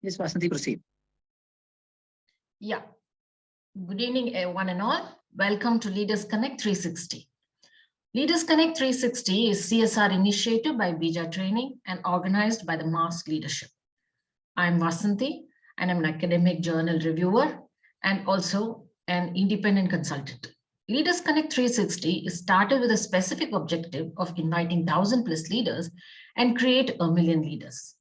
Yes, Vasanthi, proceed. Yeah. Good evening, one and all. Welcome to Leaders Connect 360. Leaders Connect 360 is CSR initiative by Bija Training and organized by the Mass Leadership. I'm Vasanthi, and I'm an academic journal reviewer and also an independent consultant. Leaders Connect 360 is started with a specific objective of inviting 1,000+ leaders and create 1,000,000 leaders.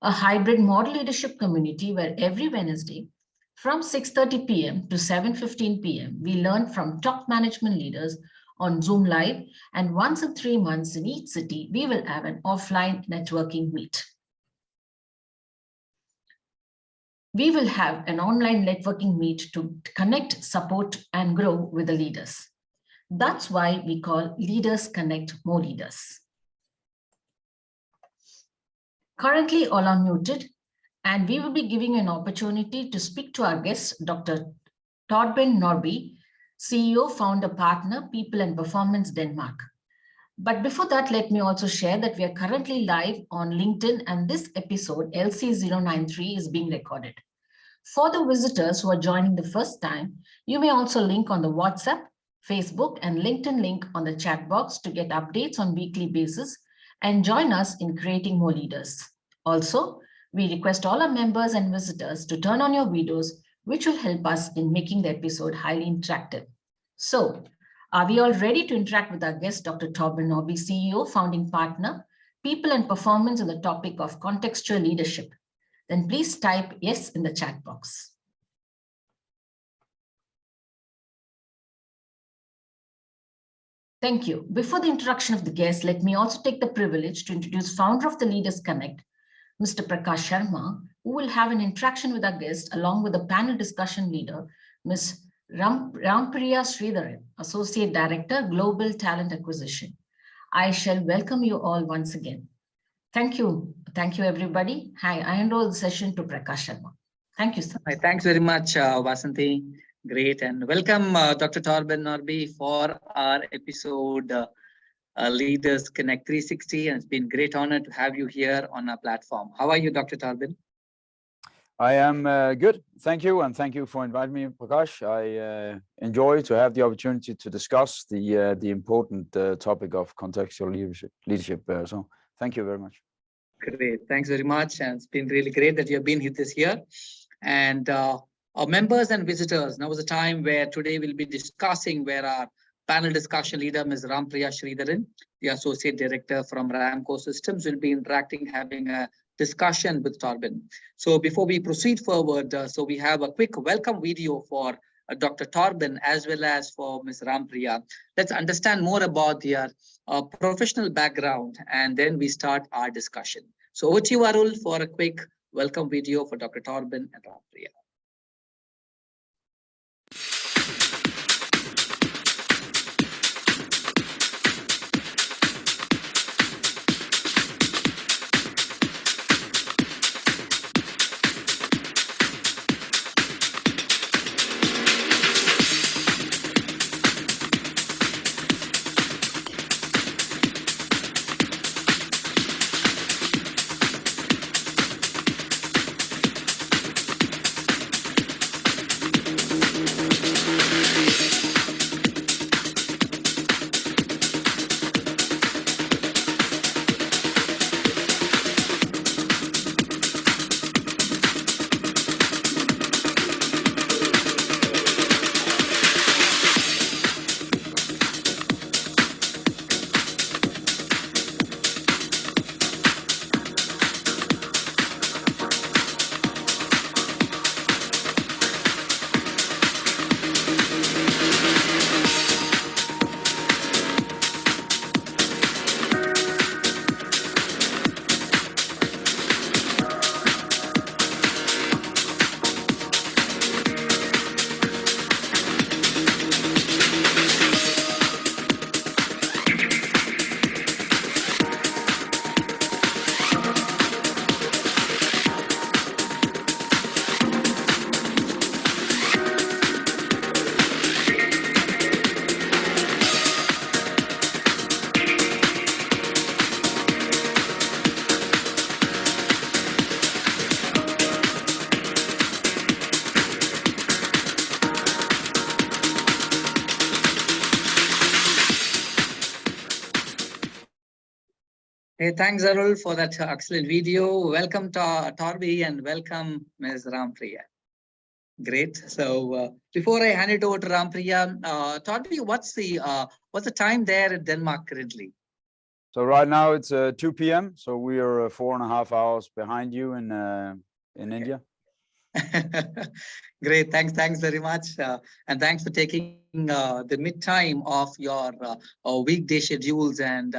A hybrid model leadership community where every Wednesday from 6:30 p.m. to 7:15 p.m., we learn from top management leaders on Zoom Live, and once in 3 months in each city, we will have an offline networking meet. We will have an online networking meet to connect, support, and grow with the leaders. That's why we call Leaders Connect More Leaders. Currently, all are muted, and we will be giving an opportunity to speak to our guest, Dr. Torben Norby, CEO, founder, partner, People and Performance, Denmark. But before that, let me also share that we are currently live on LinkedIn, and this episode, LC093, is being recorded. For the visitors who are joining the first time, you may also link on the WhatsApp, Facebook, and LinkedIn link on the chat box to get updates on weekly basis and join us in creating more leaders. Also, we request all our members and visitors to turn on your videos, which will help us in making the episode highly interactive. So, are we all ready to interact with our guest, Dr. Torben Norby, CEO, founding partner, People and Performance on the topic of contextual leadership? Then please type yes in the chat box. Thank you. Before the introduction of the guest, let me also take the privilege to introduce founder of the Leaders Connect, Mr. Prakash Sharma, who will have an interaction with our guest along with the panel discussion leader, Ms. RamPriya Sridharan, Associate Director, Global Talent Acquisition. I shall welcome you all once again. Thank you. Thank you, everybody. Hi, I hand over the session to Prakash Sharma. Thank you, sir. Thanks very much, Vasanthi. Great. And welcome, Dr. Torben Norby, for our episode Leaders Connect 360. And it's been a great honor to have you here on our platform. How are you, Dr. Torben? I am good. Thank you. And thank you for inviting me, Prakash. I enjoy to have the opportunity to discuss the important topic of contextual leadership. So thank you very much. Great. Thanks very much. And it's been really great that you have been here this year. And our members and visitors, now is a time where today we'll be discussing where our panel discussion leader, Ms. RamPriya Sridharan, the Associate Director from Ramco Systems, will be interacting, having a discussion with Torben. So before we proceed forward, so we have a quick welcome video for Dr. Torben as well as for Ms. RamPriya. Let's understand more about their professional background, and then we start our discussion. So over to you, Arul, for a quick welcome video for Dr. Torben and RamPriya. Hey, thanks, Arul, for that excellent video. Welcome to Torby and welcome Ms. RamPriya. Great. So before I hand it over to RamPriya, Torby, what's the time there in Denmark currently? So right now it's 2 p.m. So we are 4.5 hours behind you in India. Great. Thanks very much. And thanks for taking the mid-time of your weekday schedules and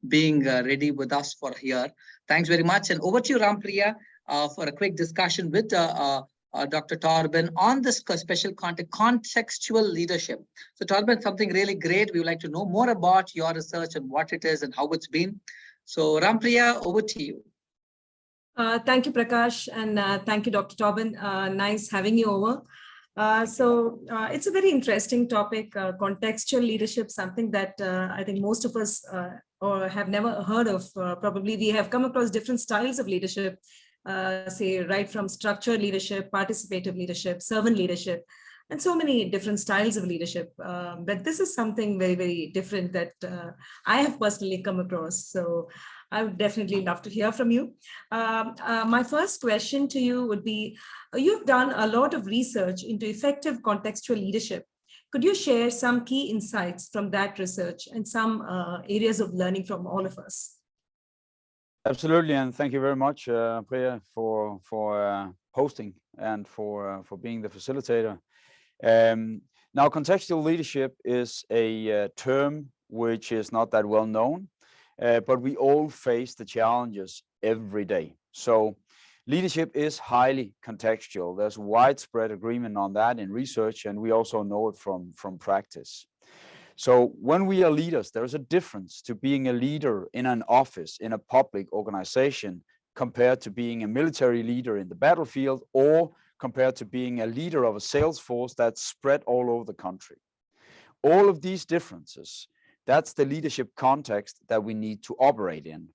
being ready with us for here. Thanks very much. And over to you, RamPriya, for a quick discussion with Dr. Torben on this special content, contextual leadership. So Torben, something really great. We would like to know more about your research and what it is and how it's been. So RamPriya, over to you. Thank you, Prakash, and thank you, Dr. Torben. Nice having you over. So it's a very interesting topic, contextual leadership, something that I think most of us or have never heard of. Probably we have come across different styles of leadership, say right from structured leadership, participative leadership, servant leadership, and so many different styles of leadership. But this is something very, very different that I have personally come across. So I would definitely love to hear from you. My first question to you would be, you've done a lot of research into effective contextual leadership. Could you share some key insights from that research and some areas of learning from all of us? Absolutely, and thank you very much, Priya, for hosting and for being the facilitator. Now, contextual leadership is a term which is not that well known, but we all face the challenges every day. So leadership is highly contextual. There's widespread agreement on that in research, and we also know it from practice. So when we are leaders, there's a difference to being a leader in an office, in a public organization, compared to being a military leader in the battlefield, or compared to being a leader of a sales force that's spread all over the country. All of these differences, that's the leadership context that we need to operate in.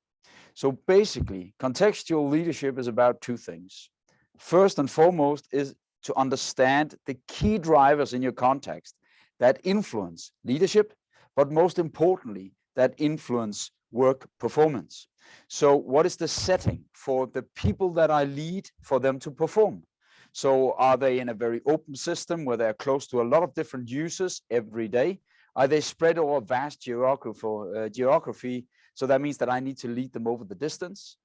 So basically, contextual leadership is about two things. First and foremost is to understand the key drivers in your context that influence leadership, but most importantly, that influence work performance. So what is the setting for the people that I lead for them to perform? So are they in a very open system where they're close to a lot of different users every day? Are they spread over a vast geography? So that means that I need to lead them over the distance.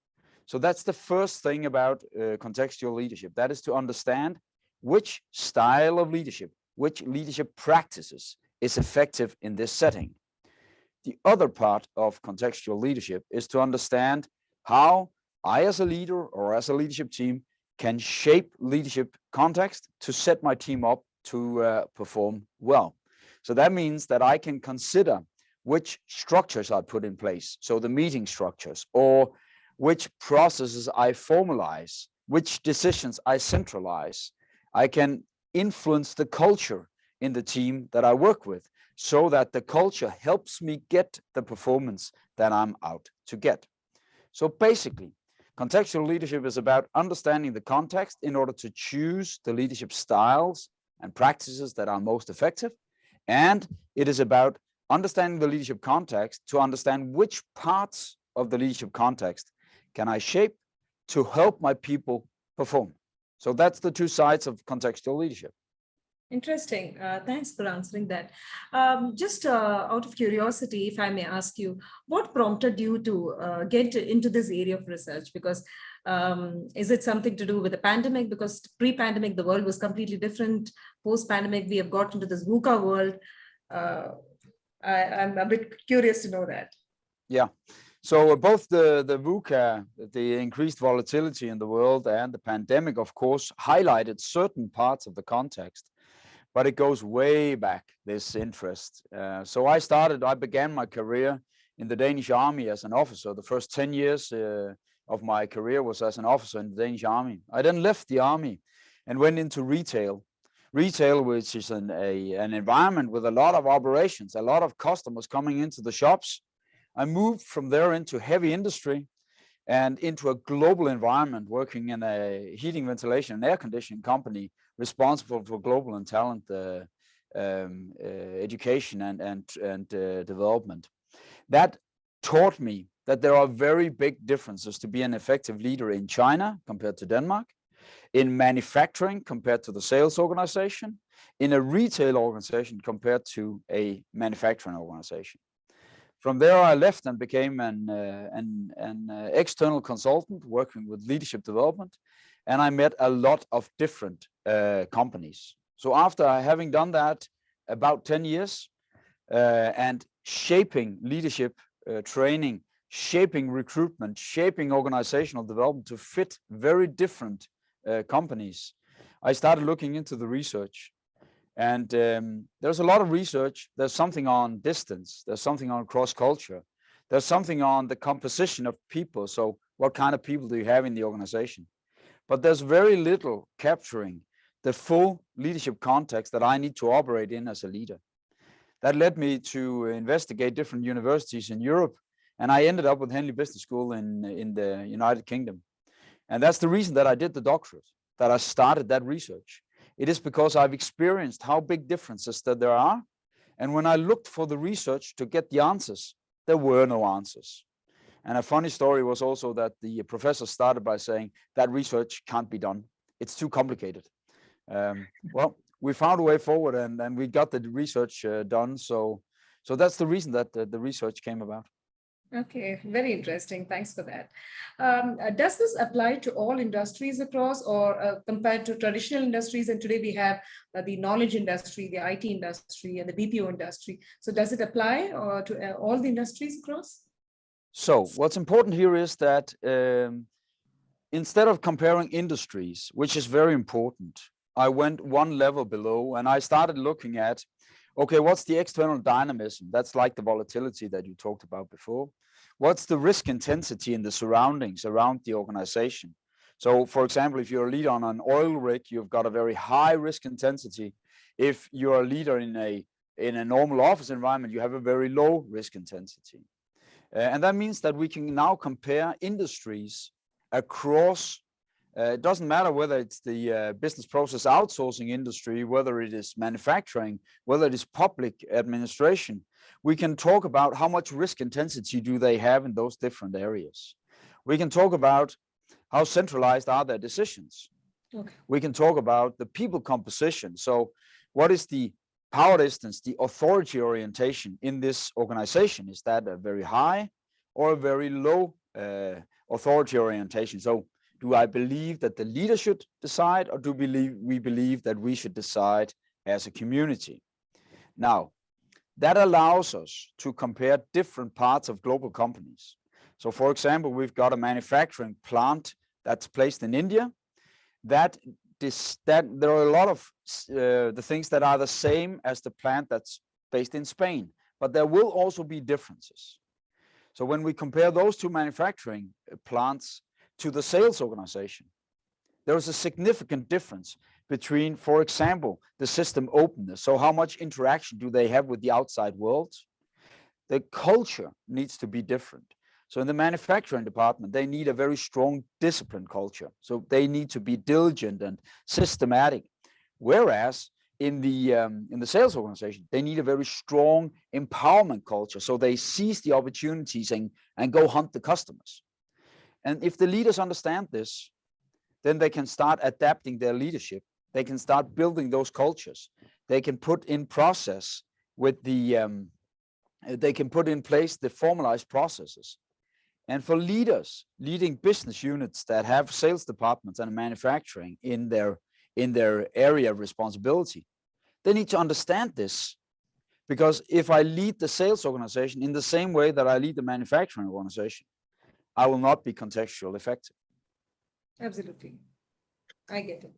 So that's the first thing about contextual leadership. That is to understand which style of leadership, which leadership practices is effective in this setting. The other part of contextual leadership is to understand how I as a leader or as a leadership team can shape leadership context to set my team up to perform well. So that means that I can consider which structures I put in place, so the meeting structures, or which processes I formalize, which decisions I centralize. I can influence the culture in the team that I work with so that the culture helps me get the performance that I'm out to get. So basically, contextual leadership is about understanding the context in order to choose the leadership styles and practices that are most effective. And it is about understanding the leadership context to understand which parts of the leadership context can I shape to help my people perform. So that's the two sides of contextual leadership. Interesting. Thanks for answering that. Just out of curiosity, if I may ask you, what prompted you to get into this area of research? Because is it something to do with the pandemic? Because pre-pandemic, the world was completely different. Post-pandemic, we have got into this VUCA world. I'm a bit curious to know that. Yeah. So both the VUCA, the increased volatility in the world, and the pandemic, of course, highlighted certain parts of the context, but it goes way back, this interest. So I began my career in the Danish Army as an officer. The first 10 years of my career was as an officer in the Danish Army. I then left the Army and went into retail, which is an environment with a lot of operations, a lot of customers coming into the shops. I moved from there into heavy industry and into a global environment, working in a heating, ventilation, and air conditioning company responsible for global and talent education and development. That taught me that there are very big differences to be an effective leader in China compared to Denmark, in manufacturing compared to the sales organization, in a retail organization compared to a manufacturing organization. From there, I left and became an external consultant working with leadership development, and I met a lot of different companies. So after having done that about 10 years and shaping leadership training, shaping recruitment, shaping organizational development to fit very different companies, I started looking into the research. And there's a lot of research. There's something on distance. There's something on cross-culture. There's something on the composition of people. So what kind of people do you have in the organization? But there's very little capturing the full leadership context that I need to operate in as a leader. That led me to investigate different universities in Europe. And I ended up with Henley Business School in the United Kingdom. And that's the reason that I did the doctorate, that I started that research. It is because I've experienced how big differences that there are. And when I looked for the research to get the answers, there were no answers. And a funny story was also that the professor started by saying that research can't be done. It's too complicated. Well, we found a way forward and we got the research done. So that's the reason that the research came about. Okay, very interesting. Thanks for that. Does this apply to all industries across or compared to traditional industries? And today we have the knowledge industry, the IT industry, and the BPO industry. So does it apply to all the industries across? So what's important here is that instead of comparing industries, which is very important, I went one level below and I started looking at, okay, what's the external dynamism? That's like the volatility that you talked about before. What's the risk intensity in the surroundings around the organization? So for example, if you're a leader on an oil rig, you've got a very high risk intensity. If you're a leader in a normal office environment, you have a very low risk intensity. And that means that we can now compare industries across. It doesn't matter whether it's the business process outsourcing industry, whether it is manufacturing, whether it is public administration. We can talk about how much risk intensity do they have in those different areas. We can talk about how centralized are their decisions. Okay. We can talk about the people composition. So what is the power distance, the authority orientation in this organization? Is that a very high or a very low authority orientation? So do I believe that the leader should decide, or do we believe that we should decide as a community? Now, that allows us to compare different parts of global companies. So for example, we've got a manufacturing plant that's placed in India. That there are a lot of the things that are the same as the plant that's based in Spain, but there will also be differences. So when we compare those two manufacturing plants to the sales organization, there is a significant difference between, for example, the system openness. So how much interaction do they have with the outside world? The culture needs to be different. So in the manufacturing department, they need a very strong discipline culture. So they need to be diligent and systematic. Whereas in the sales organization, they need a very strong empowerment culture. So they seize the opportunities and go hunt the customers. And if the leaders understand this, then they can start adapting their leadership. They can start building those cultures. They can put in process with they can put in place the formalized processes. And for leaders leading business units that have sales departments and manufacturing in their area of responsibility, they need to understand this. Because if I lead the sales organization in the same way that I lead the manufacturing organization, I will not be contextual effective. Absolutely. I get it.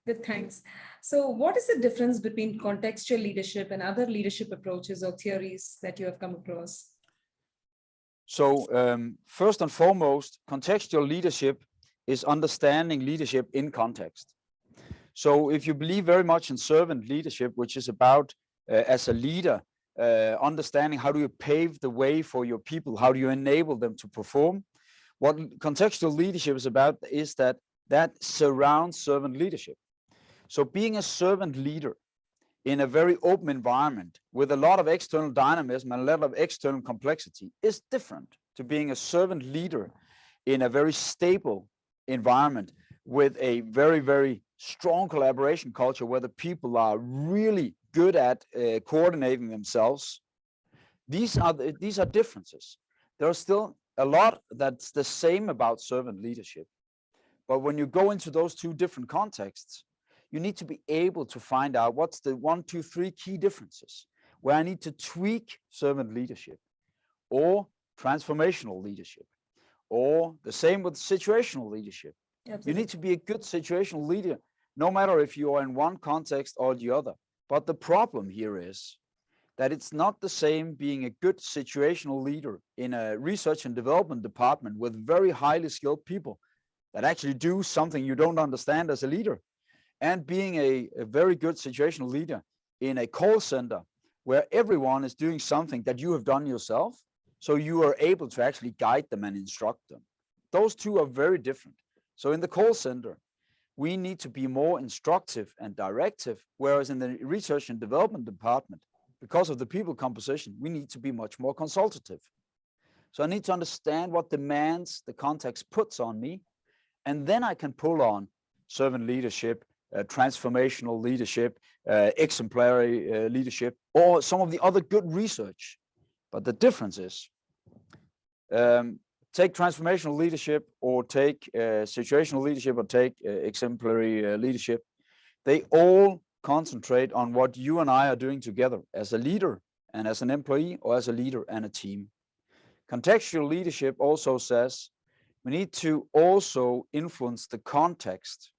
Good, thanks. So what is the difference between contextual leadership and other leadership approaches or theories that you have come across? So first and foremost, contextual leadership is understanding leadership in context. So if you believe very much in servant leadership, which is about, as a leader, understanding how do you pave the way for your people, how do you enable them to perform? What contextual leadership is about is that surrounds servant leadership. So being a servant leader in a very open environment with a lot of external dynamism and a lot of external complexity is different to being a servant leader in a very stable environment with a very, very strong collaboration culture where the people are really good at coordinating themselves. These are differences. There are still a lot that's the same about servant leadership. But when you go into those two different contexts, you need to be able to find out what's the 1, 2, 3 key differences where I need to tweak servant leadership or transformational leadership, or the same with situational leadership. Absolutely. You need to be a good situational leader, no matter if you are in one context or the other. But the problem here is that it's not the same being a good situational leader in a research and development department with very highly skilled people that actually do something you don't understand as a leader, and being a very good situational leader in a call center where everyone is doing something that you have done yourself, so you are able to actually guide them and instruct them. Those two are very different. So in the call center, we need to be more instructive and directive, whereas in the research and development department, because of the people composition, we need to be much more consultative. So I need to understand what demands the context puts on me, and then I can pull on servant leadership, transformational leadership, exemplary leadership, or some of the other good research. But the difference is, take transformational leadership or take situational leadership or take exemplary leadership. They all concentrate on what you and I are doing together as a leader and as an employee, or as a leader and a team. Contextual leadership also says we need to also influence the context,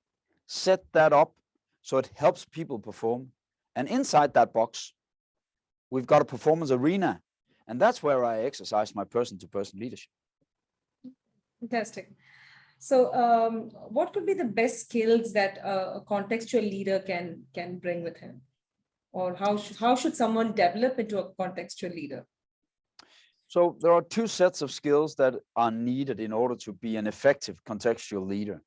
set that up so it helps people perform. And inside that box, we've got a performance arena. And that's where I exercise my person-to-person leadership. Fantastic. So what could be the best skills that a contextual leader can bring with him? Or how should someone develop into a contextual leader? So there are two sets of skills that are needed in order to be an effective contextual leader.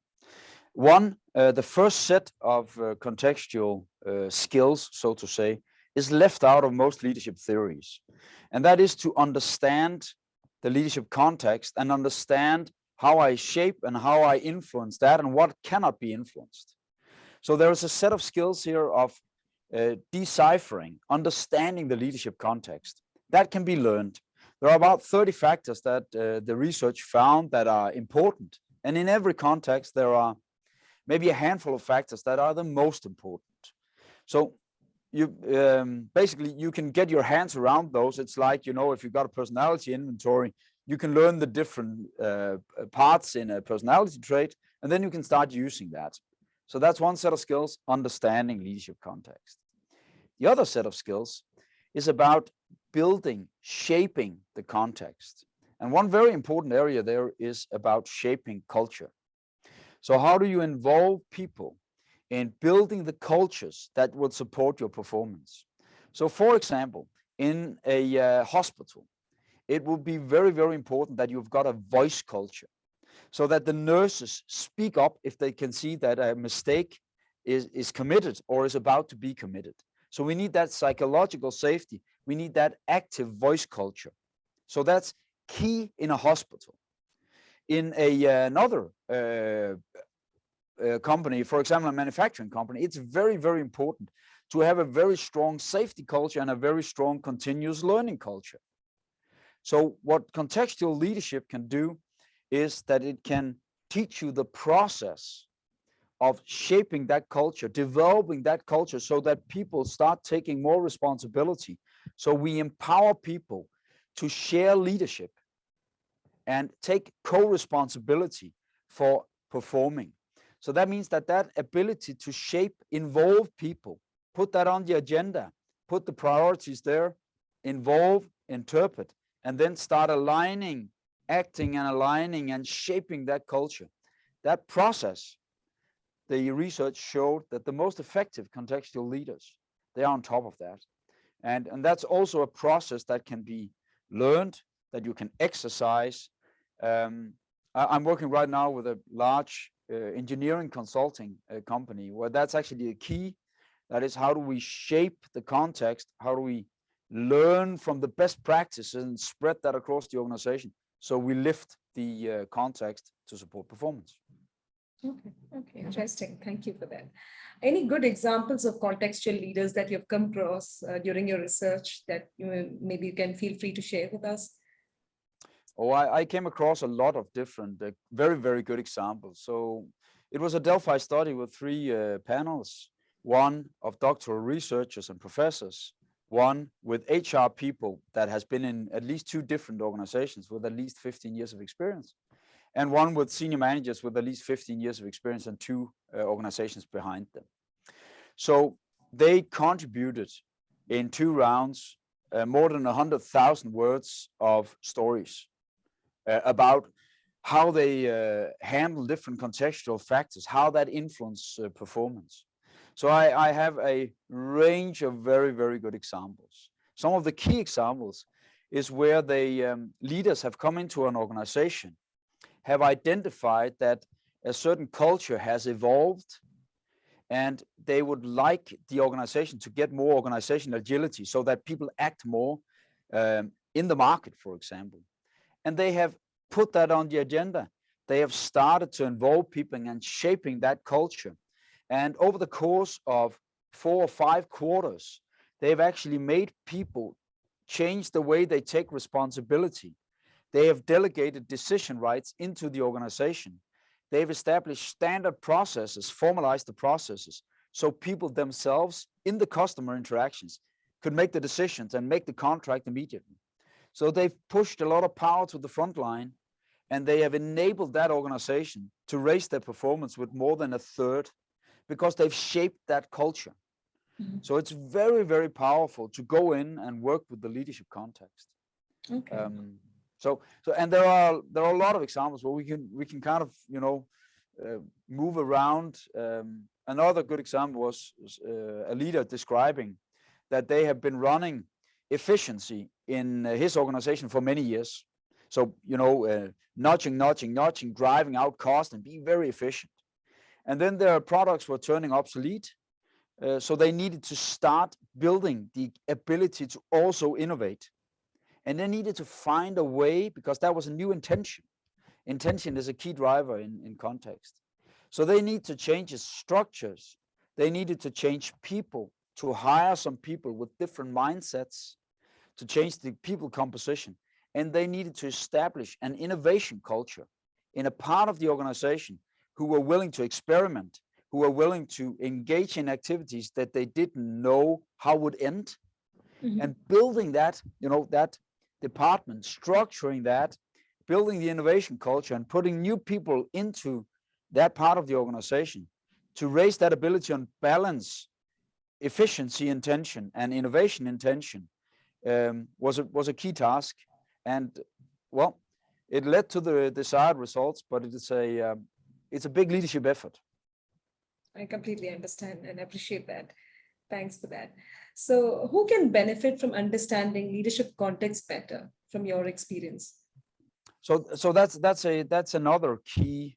One, the first set of contextual skills, so to say, is left out of most leadership theories. And that is to understand the leadership context and understand how I shape and how I influence that and what cannot be influenced. So there is a set of skills here of deciphering, understanding the leadership context. That can be learned. There are about 30 factors that the research found that are important. And in every context, there are maybe a handful of factors that are the most important. So you basically, you can get your hands around those. It's like, if you've got a personality inventory, you can learn the different parts in a personality trait, and then you can start using that. So that's one set of skills, understanding leadership context. The other set of skills is about building, shaping the context. And one very important area there is about shaping culture. So how do you involve people in building the cultures that will support your performance? So for example, in a hospital, it will be very, very important that you've got a voice culture so that the nurses speak up if they can see that a mistake is committed or is about to be committed. So we need that psychological safety. We need that active voice culture. So that's key in a hospital. In another company, for example, a manufacturing company, it's very, very important to have a very strong safety culture and a very strong continuous learning culture. So what contextual leadership can do is that it can teach you the process of shaping that culture, developing that culture so that people start taking more responsibility. So we empower people to share leadership and take co-responsibility for performing. So that means that ability to shape, involve people, put that on the agenda, put the priorities there, involve, interpret, and then start aligning, acting and aligning and shaping that culture. That process, the research showed that the most effective contextual leaders, they are on top of that. And that's also a process that can be learned, that you can exercise. I'm working right now with a large engineering consulting company where that's actually the key. That is, how do we shape the context? How do we learn from the best practices and spread that across the organization So we lift the context to support performance. Okay, interesting. Thank you for that. Any good examples of contextual leaders that you've come across during your research that maybe you can feel free to share with us? Oh, I came across a lot of different, very, very good examples. So it was a Delphi study with 3 panels, one of doctoral researchers and professors, one with HR people that has been in at least 2 different organizations with at least 15 years of experience, and one with senior managers with at least 15 years of experience and 2 organizations behind them. So they contributed in 2 rounds more than 100,000 words of stories about how they handle different contextual factors, how that influence performance. So I have a range of very, very good examples. Some of the key examples is where the leaders have come into an organization, have identified that a certain culture has evolved, and they would like the organization to get more organizational agility so that people act more in the market, for example. And they have put that on the agenda. They have started to involve people and shaping that culture. And over the course of 4 or 5 quarters, they've actually made people change the way they take responsibility. They have delegated decision rights into the organization. They've established standard processes, formalized the processes, so people themselves in the customer interactions could make the decisions and make the contract immediately. So they've pushed a lot of power to the front line, and they have enabled that organization to raise their performance with more than 1/3 because they've shaped that culture. Mm-hmm. So it's very, very powerful to go in and work with the leadership context. Okay. And there are a lot of examples where we can kind of move around. Another good example was a leader describing that they have been running efficiency in his organization for many years. So notching, driving out cost and being very efficient. And then their products were turning obsolete, so they needed to start building the ability to also innovate. And they needed to find a way, because that was a new intention. Intention is a key driver in context. So they need to change its structures. They needed to change people, to hire some people with different mindsets, to change the people composition. And they needed to establish an innovation culture in a part of the organization who were willing to experiment, who were willing to engage in activities that they didn't know how would end. Mm-hmm. And building that, that department, structuring that, building the innovation culture and putting new people into that part of the organization to raise that ability on balance efficiency intention and innovation intention was a key task. And well, it led to the desired results, but it's a big leadership effort. I completely understand and appreciate that. Thanks for that. So who can benefit from understanding leadership context better from your experience? So that's another key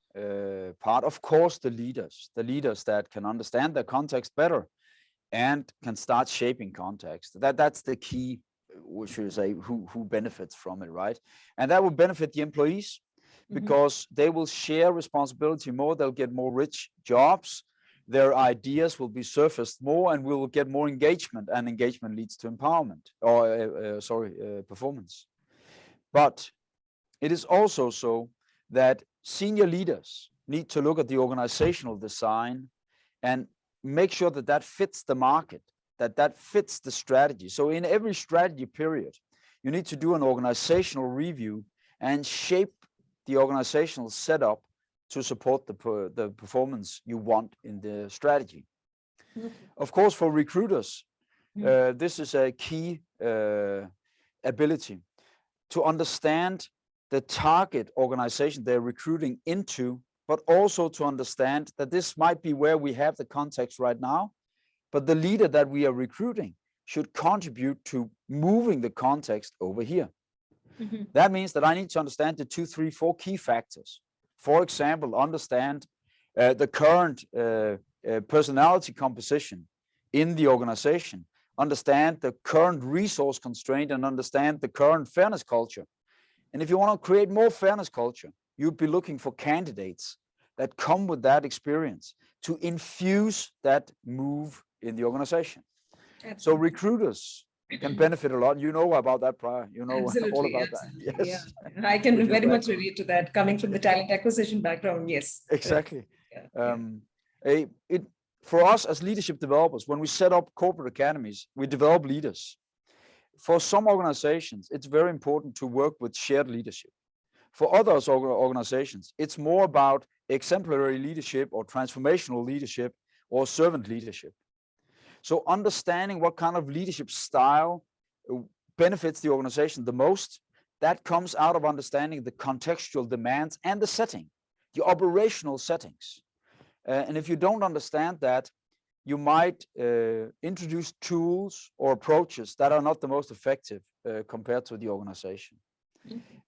part. Of course, the leaders that can understand the context better and can start shaping context. That's the key, we should say, who benefits from it, right? And that will benefit the employees because they will share responsibility more. They'll get more rich jobs. Their ideas will be surfaced more, and we will get more engagement, and engagement leads to empowerment or performance. But it is also so that senior leaders need to look at the organizational design and make sure that that fits the market, that fits the strategy. So in every strategy period, you need to do an organizational review and shape the organizational setup to support the performance you want in the strategy. Of course, for recruiters, this is a key ability to understand the target organization they're recruiting into, but also to understand that this might be where we have the context right now, but the leader that we are recruiting should contribute to moving the context over here. That means that I need to understand the 2, 3, 4 key factors. For example, understand the current personality composition in the organization, understand the current resource constraint, and understand the current fairness culture. And if you want to create more fairness culture, you'd be looking for candidates that come with that experience to infuse that move in the organization. Absolutely. So recruiters can benefit a lot. You know about that, Priya. You know all about that. Yes. Yeah. I can very much relate to that. Coming from the talent acquisition background, yes. Exactly. Yeah. For us as leadership developers, when we set up corporate academies, we develop leaders. For some organizations, it's very important to work with shared leadership. For other organizations, it's more about exemplary leadership or transformational leadership or servant leadership. So understanding what kind of leadership style benefits the organization the most, that comes out of understanding the contextual demands and the setting, the operational settings. And if you don't understand that, you might introduce tools or approaches that are not the most effective compared to the organization.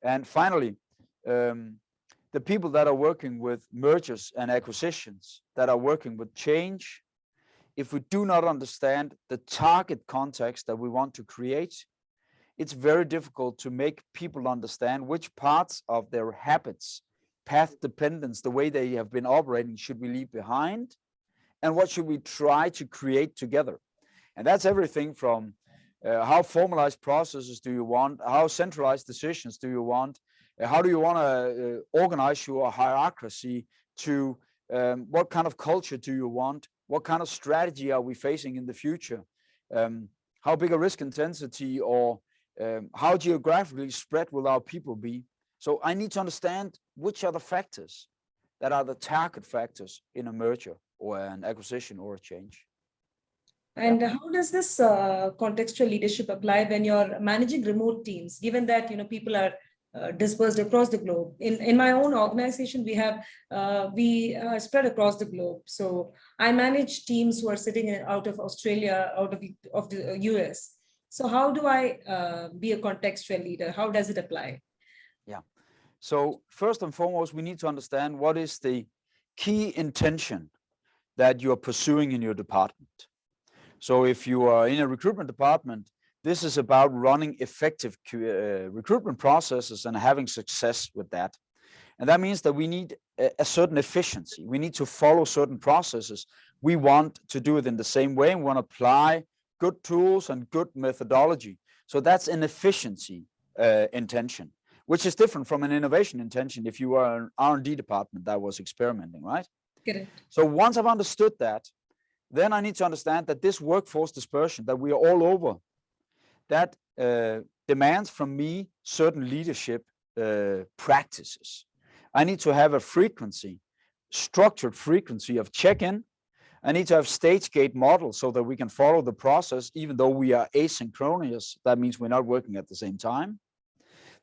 And finally, the people that are working with mergers and acquisitions, that are working with change, if we do not understand the target context that we want to create, it's very difficult to make people understand which parts of their habits, path dependence, the way they have been operating, should we leave behind, and what should we try to create together. And that's everything from how formalized processes do you want, how centralized decisions do you want, how do you want to organize your hierarchy, to what kind of culture do you want, what kind of strategy are we facing in the future, how big a risk intensity or how geographically spread will our people be. So I need to understand which are the factors that are the target factors in a merger or an acquisition or a change. And how does this contextual leadership apply when you're managing remote teams, given that people are dispersed across the globe? In my own organization, we spread across the globe. So I manage teams who are sitting out of Australia, out of the US. So how do I be a contextual leader? How does it apply? Yeah. So first and foremost, we need to understand what is the key intention that you are pursuing in your department. So if you are in a recruitment department, this is about running effective recruitment processes and having success with that. And that means that we need a certain efficiency. We need to follow certain processes. We want to do it in the same way, and we want to apply good tools and good methodology. So that's an efficiency intention, which is different from an innovation intention if you are an R&D department that was experimenting, right? Correct. So once I've understood that, then I need to understand that this workforce dispersion that we are all over, that demands from me certain leadership practices. I need to have a frequency, structured frequency of check-in. I need to have stage gate models so that we can follow the process, even though we are asynchronous. That means we're not working at the same time.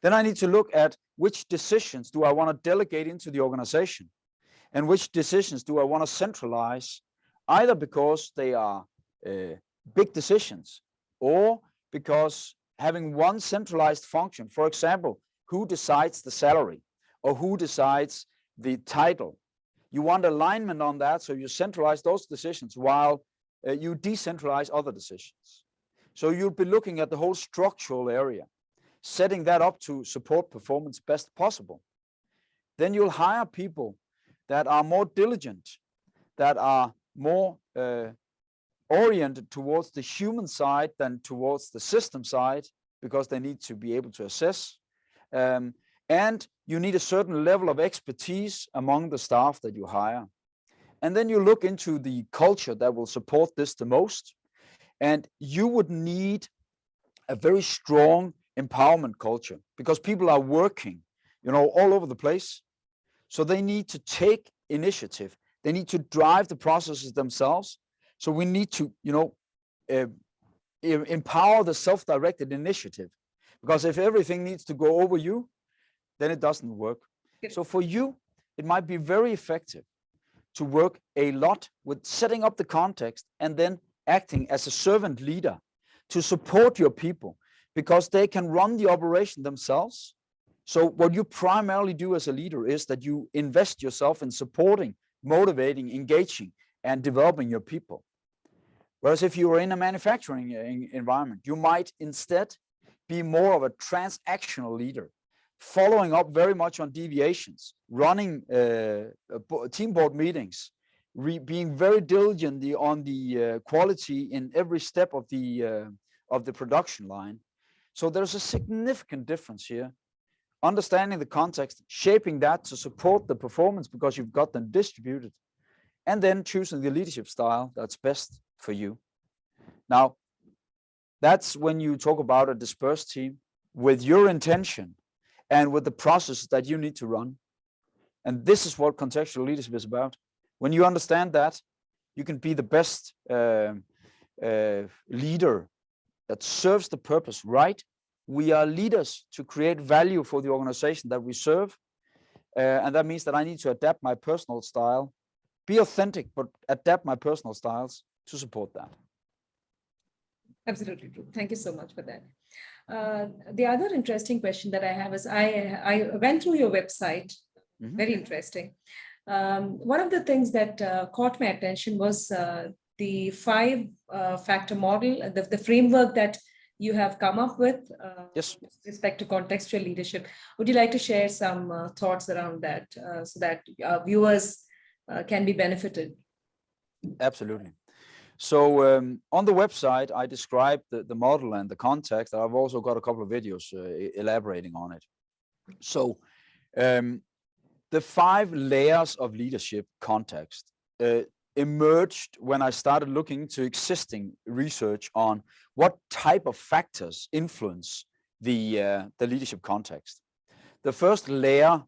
Then I need to look at which decisions do I want to delegate into the organization, and which decisions do I want to centralize, either because they are big decisions or because having one centralized function, for example, who decides the salary or who decides the title. You want alignment on that, so you centralize those decisions while you decentralize other decisions. So you'll be looking at the whole structural area, setting that up to support performance best possible. Then you'll hire people that are more diligent, that are more oriented towards the human side than towards the system side, because they need to be able to assess. And you need a certain level of expertise among the staff that you hire. And then you look into the culture that will support this the most. And you would need a very strong empowerment culture, because people are working, all over the place. So they need to take initiative. They need to drive the processes themselves. So we need to, empower the self-directed initiative, because if everything needs to go over you, then it doesn't work. So for you, it might be very effective to work a lot with setting up the context and then acting as a servant leader to support your people, because they can run the operation themselves. So what you primarily do as a leader is that you invest yourself in supporting, motivating, engaging, and developing your people. Whereas if you are in a manufacturing environment, you might instead be more of a transactional leader. following up very much on deviations, running team board meetings, being very diligent on the quality in every step of the production line. So there's a significant difference here. Understanding the context, shaping that to support the performance because you've got them distributed, and then choosing the leadership style that's best for you. Now, that's when you talk about a dispersed team with your intention and with the process that you need to run. And this is what contextual leadership is about. When you understand that, you can be the best leader that serves the purpose right. We are leaders to create value for the organization that we serve. And that means that I need to adapt my personal style, be authentic, but adapt my personal styles to support that. Absolutely true. Thank you so much for that. The other interesting question that I have is I went through your website, very interesting. One of the things that caught my attention was the 5-factor model, the framework that you have come up with Yes. with respect to contextual leadership. Would you like to share some thoughts around that so that viewers can be benefited? Absolutely. So on the website, I described the model and the context. I've also got a couple of videos elaborating on it. So the 5 layers of leadership context emerged when I started looking to existing research on what type of factors influence the leadership context. The first layer,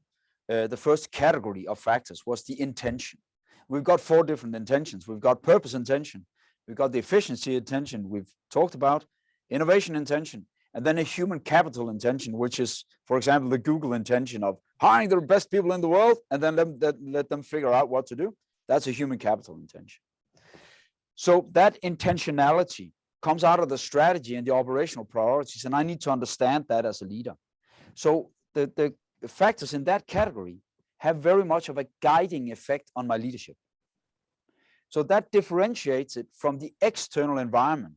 the first category of factors was the intention. We've got 4 different intentions. We've got purpose intention. We've got the efficiency intention we've talked about, innovation intention, and then a human capital intention, which is, for example, the Google intention of hiring the best people in the world and then let them figure out what to do. That's a human capital intention. So that intentionality comes out of the strategy and the operational priorities, and I need to understand that as a leader. So the factors in that category have very much of a guiding effect on my leadership. So that differentiates it from the external environment,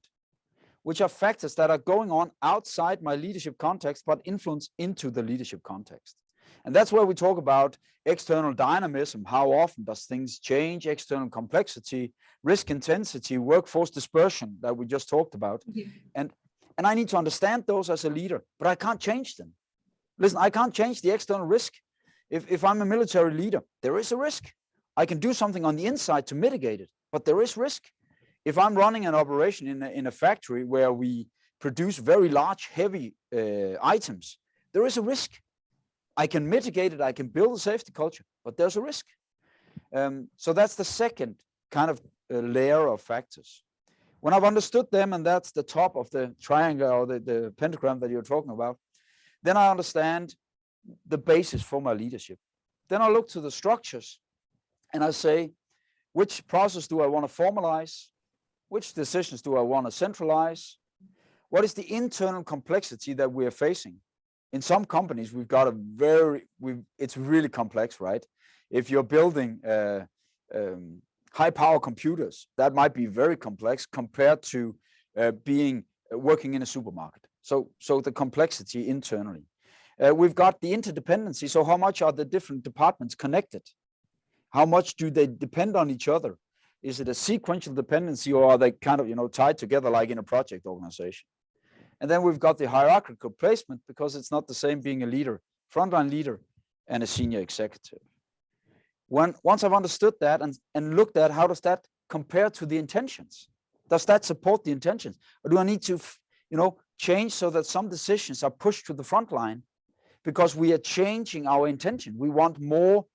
which are factors that are going on outside my leadership context, but influence into the leadership context. And that's where we talk about external dynamism. How often does things change? External complexity, risk intensity, workforce dispersion that we just talked about. Yeah. And I need to understand those as a leader, but I can't change them. Listen, I can't change the external risk. If I'm a military leader, there is a risk. I can do something on the inside to mitigate it, but there is risk. If I'm running an operation in a factory where we produce very large, heavy items, there is a risk. I can mitigate it, I can build a safety culture, but there's a risk. So that's the second kind of layer of factors. When I've understood them, and that's the top of the triangle or the pentagram that you're talking about, then I understand the basis for my leadership. Then I look to the structures and I say, which process do I want to formalize? Which decisions do I want to centralize? What is the internal complexity that we are facing? In some companies, we've got it's really complex, right? If you're building high power computers, that might be very complex compared to working in a supermarket. So the complexity internally. We've got the interdependency. So how much are the different departments connected? How much do they depend on each other? Is it a sequential dependency, or are they kind of, tied together like in a project organization? And then we've got the hierarchical placement, because it's not the same being a leader, frontline leader, and a senior executive. Once I've understood that and looked at how does that compare to the intentions, does that support the intentions? Or do I need to, change so that some decisions are pushed to the front line because we are changing our intention? We want more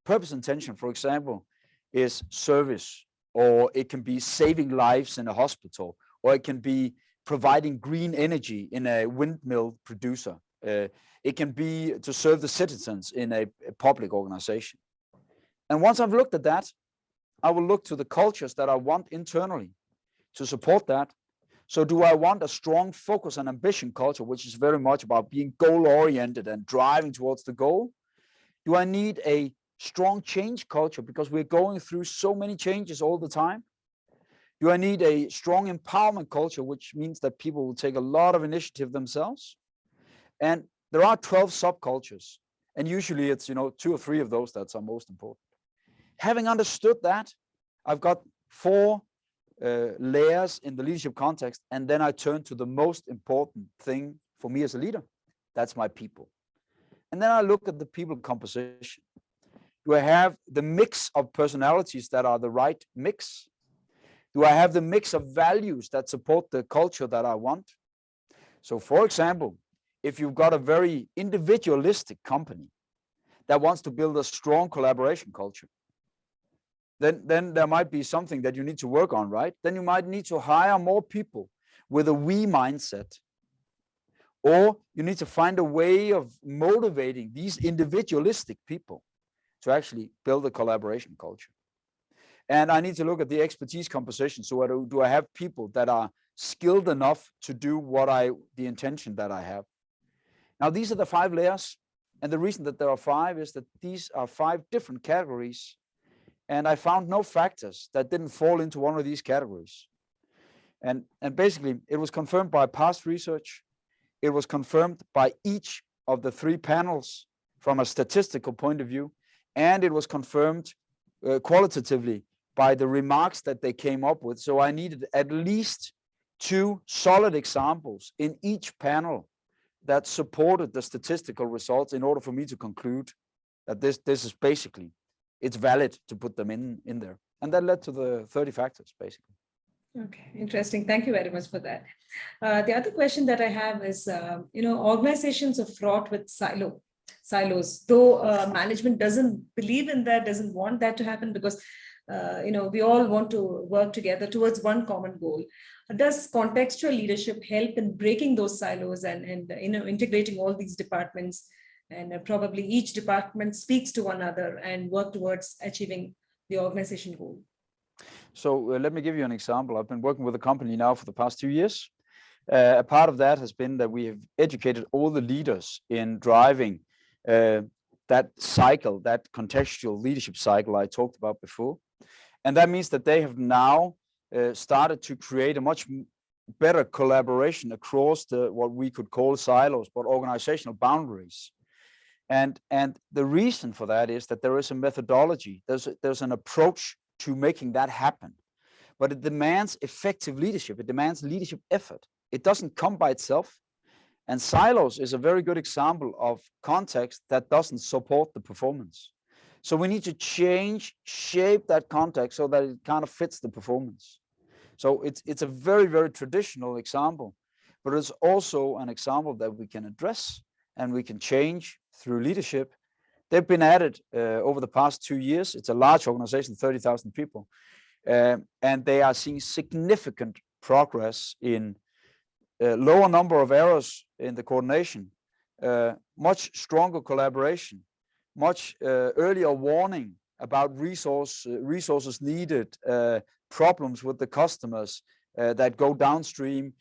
purpose intention, for example, is service, or it can be saving lives in a hospital, or it can be providing green energy in a windmill producer. It can be to serve the citizens in a public organization. And once I've looked at that, I will look to the cultures that I want internally to support that. So do I want a strong focus and ambition culture, which is very much about being goal-oriented and driving towards the goal? Do I need a strong change culture because we're going through so many changes all the time? Do I need a strong empowerment culture, which means that people will take a lot of initiative themselves? And there are 12 subcultures, and usually it's 2 or 3 of those that are most important. Having understood that, I've got 4 layers in the leadership context, and then I turn to the most important thing for me as a leader. That's my people. And then I look at the people composition. Do I have the mix of personalities that are the right mix? Do I have the mix of values that support the culture that I want? So for example, if you've got a very individualistic company that wants to build a strong collaboration culture, then there might be something that you need to work on, right? Then you might need to hire more people with a we mindset. Or you need to find a way of motivating these individualistic people to actually build a collaboration culture. And I need to look at the expertise composition. So do I have people that are skilled enough to do the intention that I have? Now, these are the 5 layers. And the reason that there are 5 is that these are 5 different categories. And I found no factors that didn't fall into one of these categories. And basically, it was confirmed by past research. It was confirmed by each of the 3 panels from a statistical point of view. And it was confirmed qualitatively by the remarks that they came up with. So I needed at least 2 solid examples in each panel that supported the statistical results in order for me to conclude that this is basically, it's valid to put them in there. And that led to the 30 factors, basically. Okay, interesting. Thank you very much for that. The other question that I have is, organizations are fraught with silos, though management doesn't believe in that, doesn't want that to happen, because we all want to work together towards one common goal. Does contextual leadership help in breaking those silos and integrating all these departments, and probably each department speaks to one another and work towards achieving the organization goal? So let me give you an example. I've been working with a company now for the past 2 years. A part of that has been that we have educated all the leaders in driving that cycle, that contextual leadership cycle I talked about before. And that means that they have now started to create a much better collaboration across what we could call silos, but organizational boundaries. And the reason for that is that there is a methodology, there's an approach to making that happen. But it demands effective leadership. It demands leadership effort. It doesn't come by itself. And silos is a very good example of context that doesn't support the performance. So we need to shape that context so that it kind of fits the performance. So it's a very, very traditional example, but it's also an example that we can address and we can change through leadership. They've been added over the past 2 years. It's a large organization, 30,000 people, and they are seeing significant progress in lower number of errors in the coordination, much stronger collaboration, much earlier warning about resources needed, problems with the customers that go downstream,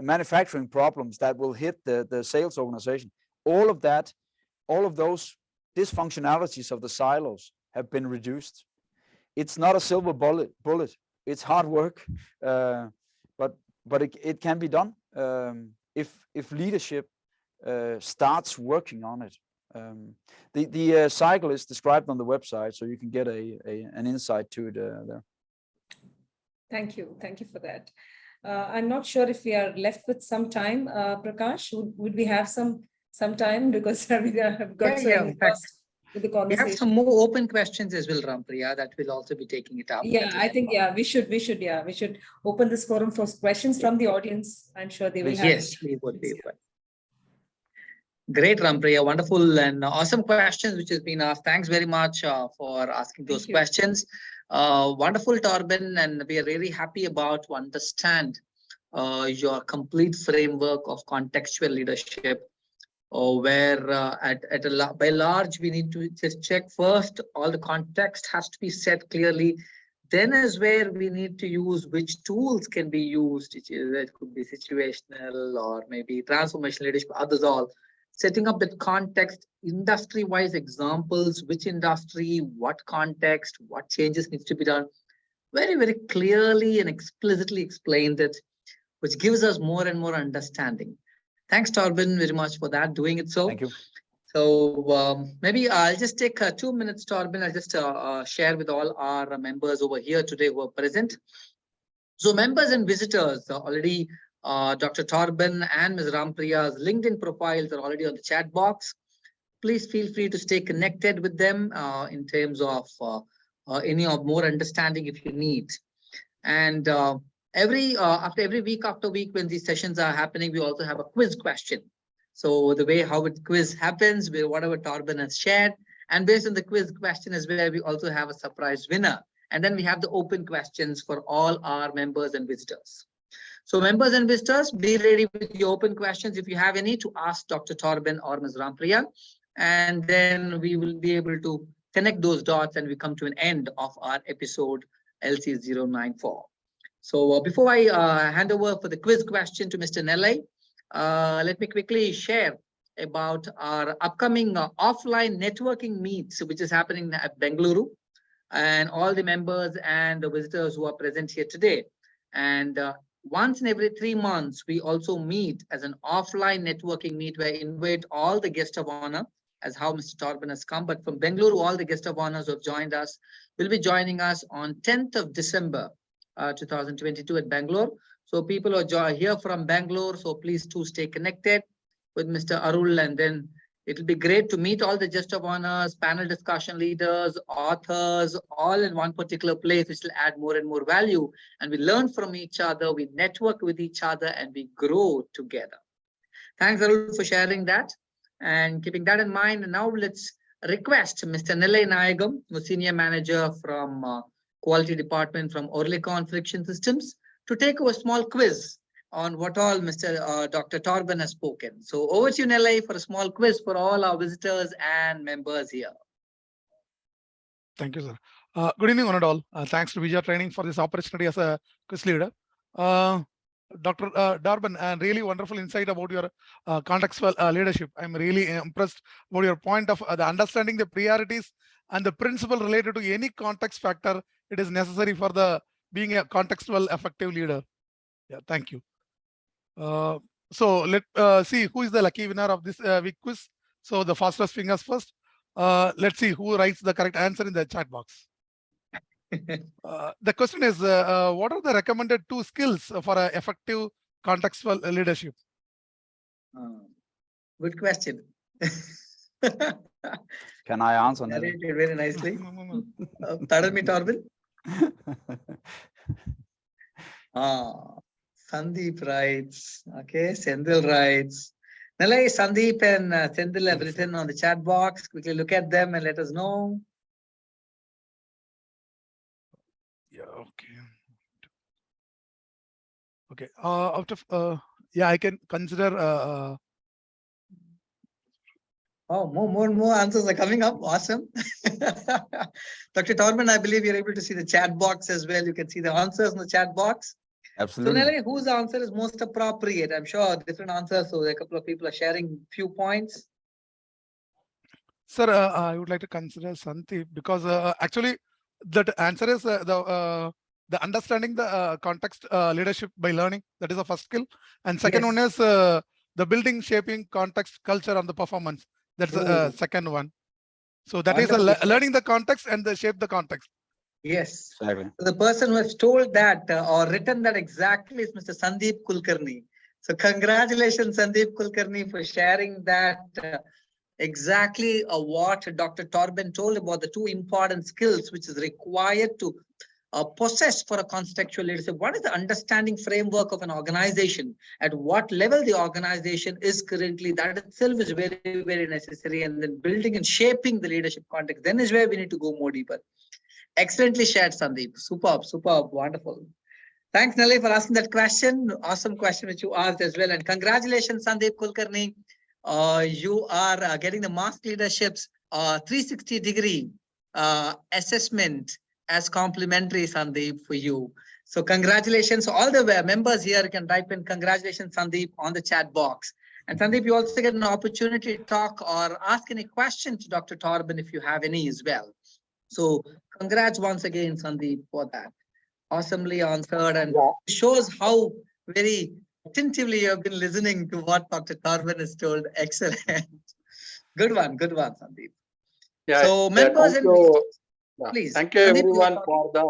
manufacturing problems that will hit the sales organization. All of those dysfunctionalities of the silos have been reduced. It's not a silver bullet. It's hard work, but it can be done if leadership starts working on it. The cycle is described on the website, so you can get an insight to it there. Thank you for that. I'm not sure if we are left with some time. Prakash, would we have some time, because we have got with the conversation. We have some more open questions as well, RamPriya, that will also be taking it up. Yeah, I think we should open this forum for questions from the audience. I'm sure they will have. Yes, we would be. Great, RamPriya, wonderful and awesome questions which has been asked. Thanks very much for asking those questions. Wonderful, Torben, and we are really happy about to understand your complete framework of contextual leadership, where by large we need to just check first all the context has to be set clearly. Then is where we need to use which tools can be used. It could be situational or maybe transformational leadership, others all. Setting up that context, industry-wise examples, which industry, what context, what changes needs to be done. Very, very clearly and explicitly explained it, which gives us more and more understanding. Thanks, Torben, very much for that, doing it so. Thank you. So maybe I'll just take 2 minutes, Torben. I'll just share with all our members over here today who are present. So members and visitors already, Dr. Torben and Ms. RamPriya's LinkedIn profiles are already on the chat box. Please feel free to stay connected with them in terms of any of more understanding if you need. And after every week after week when these sessions are happening, we also have a quiz question. So the way how it quiz happens, whatever Torben has shared, and based on the quiz question is where we also have a surprise winner. And then we have the open questions for all our members and visitors. So members and visitors, be ready with your open questions if you have any to ask Dr. Torben or Ms. RamPriya. And then we will be able to connect those dots and we come to an end of our episode LC094. So before I hand over for the quiz question to Mr. Nellai, let me quickly share about our upcoming offline networking meets, which is happening at Bangalore, and all the members and the visitors who are present here today. And once in every 3 months, we also meet as an offline networking meet where I invite all the guests of honor, as how Mr. Torben has come, but from Bangalore, all the guests of honors who have joined us will be joining us on 10th of December, 2022 at Bangalore. So people are here from Bangalore, so please do stay connected with Mr. Arul, and then it will be great to meet all the guests of honors, panel discussion leaders, authors, all in one particular place, which will add more and more value. And we learn from each other, we network with each other, and we grow together. Thanks, Arul, for sharing that. And keeping that in mind, now let's request Mr. Nellai Nayagam, who is Senior Manager from Quality Department from Orlicon Friction Systems, to take a small quiz on what all Dr. Torben has spoken. So over to you, Nellai, for a small quiz for all our visitors and members here. Thank you, sir. Good evening, one and all. Thanks to Vijay Training for this opportunity as a quiz leader. Dr. Torben, really wonderful insight about your contextual leadership. I'm really impressed about your point of the understanding the priorities and the principle related to any context factor it is necessary for the being a contextual effective leader. Yeah, thank you. So let's see who is the lucky winner of this week quiz. So the fastest fingers first. Let's see who writes the correct answer in the chat box. The question is, what are the recommended 2 skills for an effective contextual leadership? Good question. Can I answer that? Very nicely. Pardon me, Torben. Sandeep writes. Okay, Sendil writes. Nellai, Sandeep and Sendil have written on the chat box. Quickly look at them and let us know. Yeah, okay. Okay. Out of yeah, I can consider. Oh, more answers are coming up. Awesome. Dr. Torben, I believe you're able to see the chat box as well. You can see the answers in the chat box. Absolutely. So, Nellai, whose answer is most appropriate? I'm sure different answers. So, a couple of people are sharing few points. Sir, I would like to consider Sandeep because actually that answer is the understanding the context leadership by learning. That is the first skill. And second one is the building, shaping context, culture, and the performance. That's the second one. So that is learning the context and the shape the context. Yes. Exactly. So the person who has told that or written that exactly is Mr. Sandeep Kulkarni. So congratulations, Sandeep Kulkarni, for sharing that exactly what Dr. Torben told about the 2 important skills which is required to possess for a contextual leadership. What is the understanding framework of an organization? At what level the organization is currently? That itself is very, very necessary. And then building and shaping the leadership context, then is where we need to go more deeper. Excellently shared, Sandeep. Superb, wonderful. Thanks, Nellai, for asking that question. Awesome question which you asked as well. And congratulations, Sandeep Kulkarni. You are getting the Master Leadership's 360-degree assessment as complimentary, Sandeep, for you. So congratulations. All the members here can type in congratulations, Sandeep, on the chat box. And Sandeep, you also get an opportunity to talk or ask any question to Dr. Torben if you have any as well. So congrats once again, Sandeep, for that. Awesomely answered, and shows how very attentively you have been listening to what Dr. Torben has told. Excellent. Good one, Sandeep. Yeah, So members thank and you. Yeah, please. thank you Sandeep, everyone for the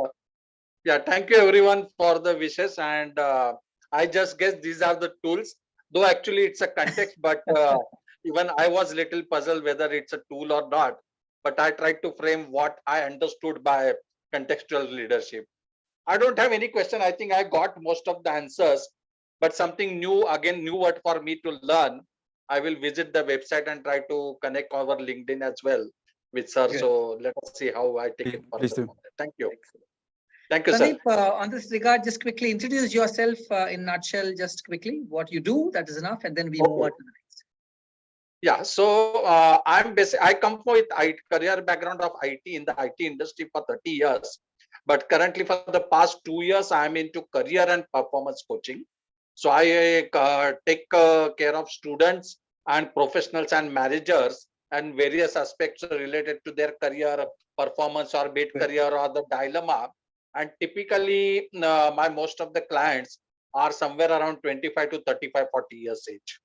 thank you everyone for the wishes. And I just guess these are the tools, though actually it's a context, but even I was little puzzled whether it's a tool or not. But I tried to frame what I understood by contextual leadership. I don't have any question. I think I got most of the answers, but something new, again, new word for me to learn. I will visit the website and try to connect over LinkedIn as well with sir. Good. So let us see how I take it Please further. do. Thank you. Excellent. Thank you, sir. Sandeep, on this regard, just quickly introduce yourself in nutshell, just quickly, what you do, that is enough, and then we move on to the next. Yeah, so I come with career background of IT in the IT industry for 30 years. But currently for the past 2 years, I'm into career and performance coaching. So I take care of students and professionals and managers and various aspects related to their career performance or mid-career or the dilemma. And typically, my most of the clients are somewhere around 25 to 35, 40 years age,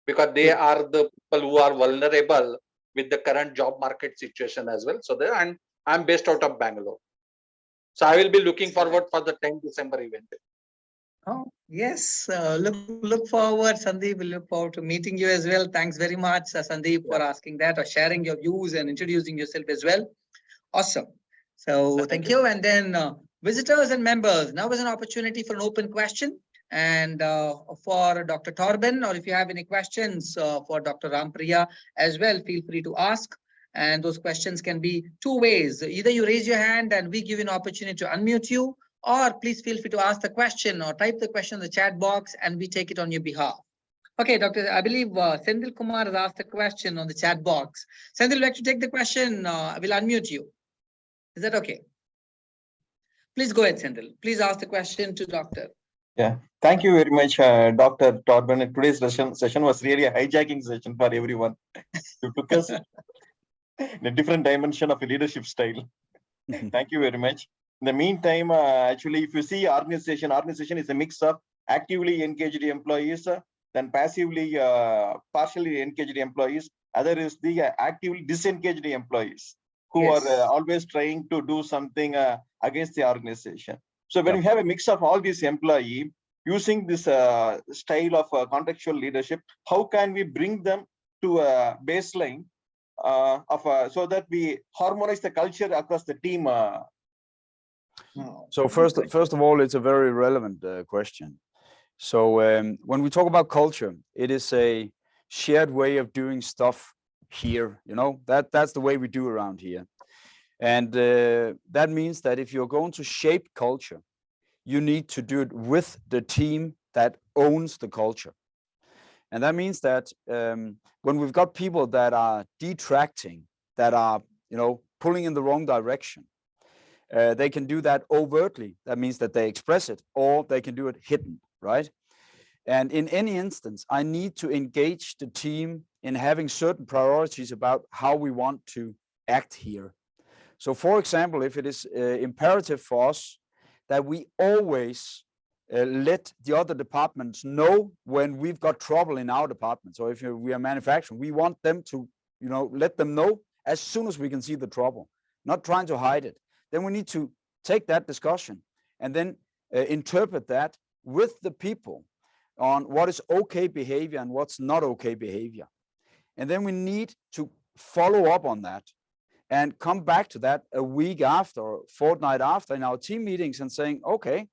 because they are the people who are vulnerable with the current job market situation as well. So there, and I'm based out of Bangalore. So I will be looking forward for the 10th December event. Oh, yes. Look forward, Sandeep. We look forward to meeting you as well. Thanks very much, Sandeep, for asking that or sharing your views and introducing yourself as well. Awesome. So thank you. And then visitors and members, now is an opportunity for an open question. And for Dr. Torben, or if you have any questions for Dr. RamPriya as well, feel free to ask. And those questions can be two ways. Either you raise your hand and we give you an opportunity to unmute you, or please feel free to ask the question or type the question in the chat box and we take it on your behalf. Okay, Doctor, I believe Sendil Kumar has asked a question on the chat box. Sendil, would like to take the question? I will unmute you. Is that okay? Please go ahead, Sendil. Please ask the question to Doctor. Yeah, thank you very much, Dr. Torben. Today's session was really a hijacking session for everyone. You took us in a different dimension of a leadership style. Thank you very much. In the meantime, actually, if you see organization is a mix of actively engaged employees, then passively, partially engaged employees. Other is the actively disengaged employees who are always trying to do something against the organization. So when we have a mix of all these employees using this style of contextual leadership, how can we bring them to a baseline so that we harmonize the culture across the team? So first of all, it's a very relevant question. So when we talk about culture, it is a shared way of doing stuff here. You know, that's the way we do around here. And that means that if you're going to shape culture, you need to do it with the team that owns the culture. And that means that when we've got people that are detracting, that are, you know, pulling in the wrong direction, they can do that overtly. That means that they express it, or they can do it hidden, right? And in any instance, I need to engage the team in having certain priorities about how we want to act here. So for example, if it is imperative for us that we always let the other departments know when we've got trouble in our department. So if we are manufacturing, we want them to, you know, let them know as soon as we can see the trouble, not trying to hide it. Then we need to take that discussion and then interpret that with the people on what is okay behavior and what's not okay behavior. And then we need to follow up on that and come back to that a week after or fortnight after in our team meetings and saying, okay,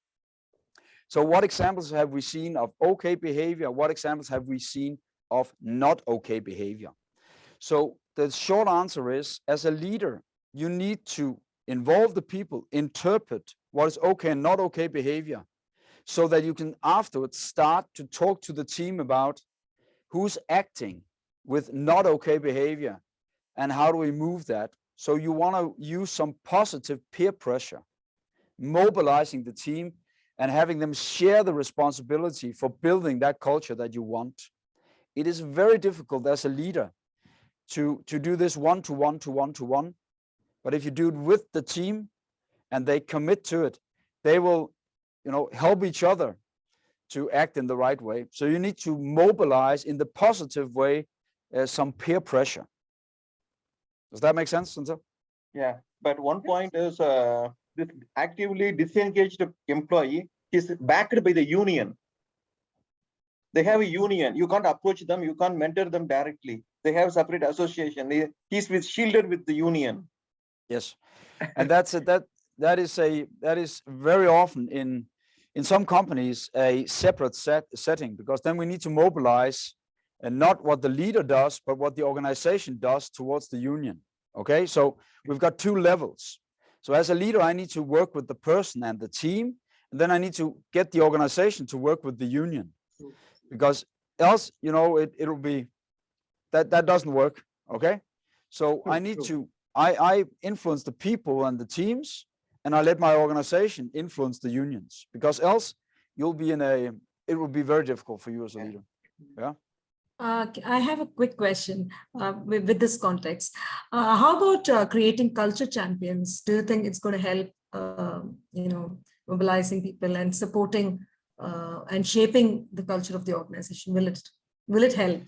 so what examples have we seen of okay behavior? What examples have we seen of not okay behavior? So the short answer is, as a leader, you need to involve the people, interpret what is okay and not okay behavior, so that you can afterwards start to talk to the team about who's acting with not okay behavior and how do we move that. So you want to use some positive peer pressure, mobilizing the team and having them share the responsibility for building that culture that you want. It is very difficult as a leader to do this one-to-one. But if you do it with the team and they commit to it, they will, you know, help each other to act in the right way. So you need to mobilize in the positive way some peer pressure. Does that make sense, Sunil? Yeah, but one point is this actively disengaged employee is backed by the union. They have a union. You can't approach them. You can't mentor them directly. They have separate association. He's shielded with the union. Yes, and that is very often in some companies a separate setting, because then we need to mobilize and not what the leader does, but what the organization does towards the union. Okay, so we've got two levels. So as a leader, I need to work with the person and the team, and then I need to get the organization to work with the union, because else, you know, it'll be that doesn't work. Okay, so I need to I influence the people and the teams, and I let my organization influence the unions, because else you'll be it will be very difficult for you as a leader. Yeah. I have a quick question with this context. How about creating culture champions? Do you think it's going to help, mobilizing people and supporting and shaping the culture of the organization? Will it help?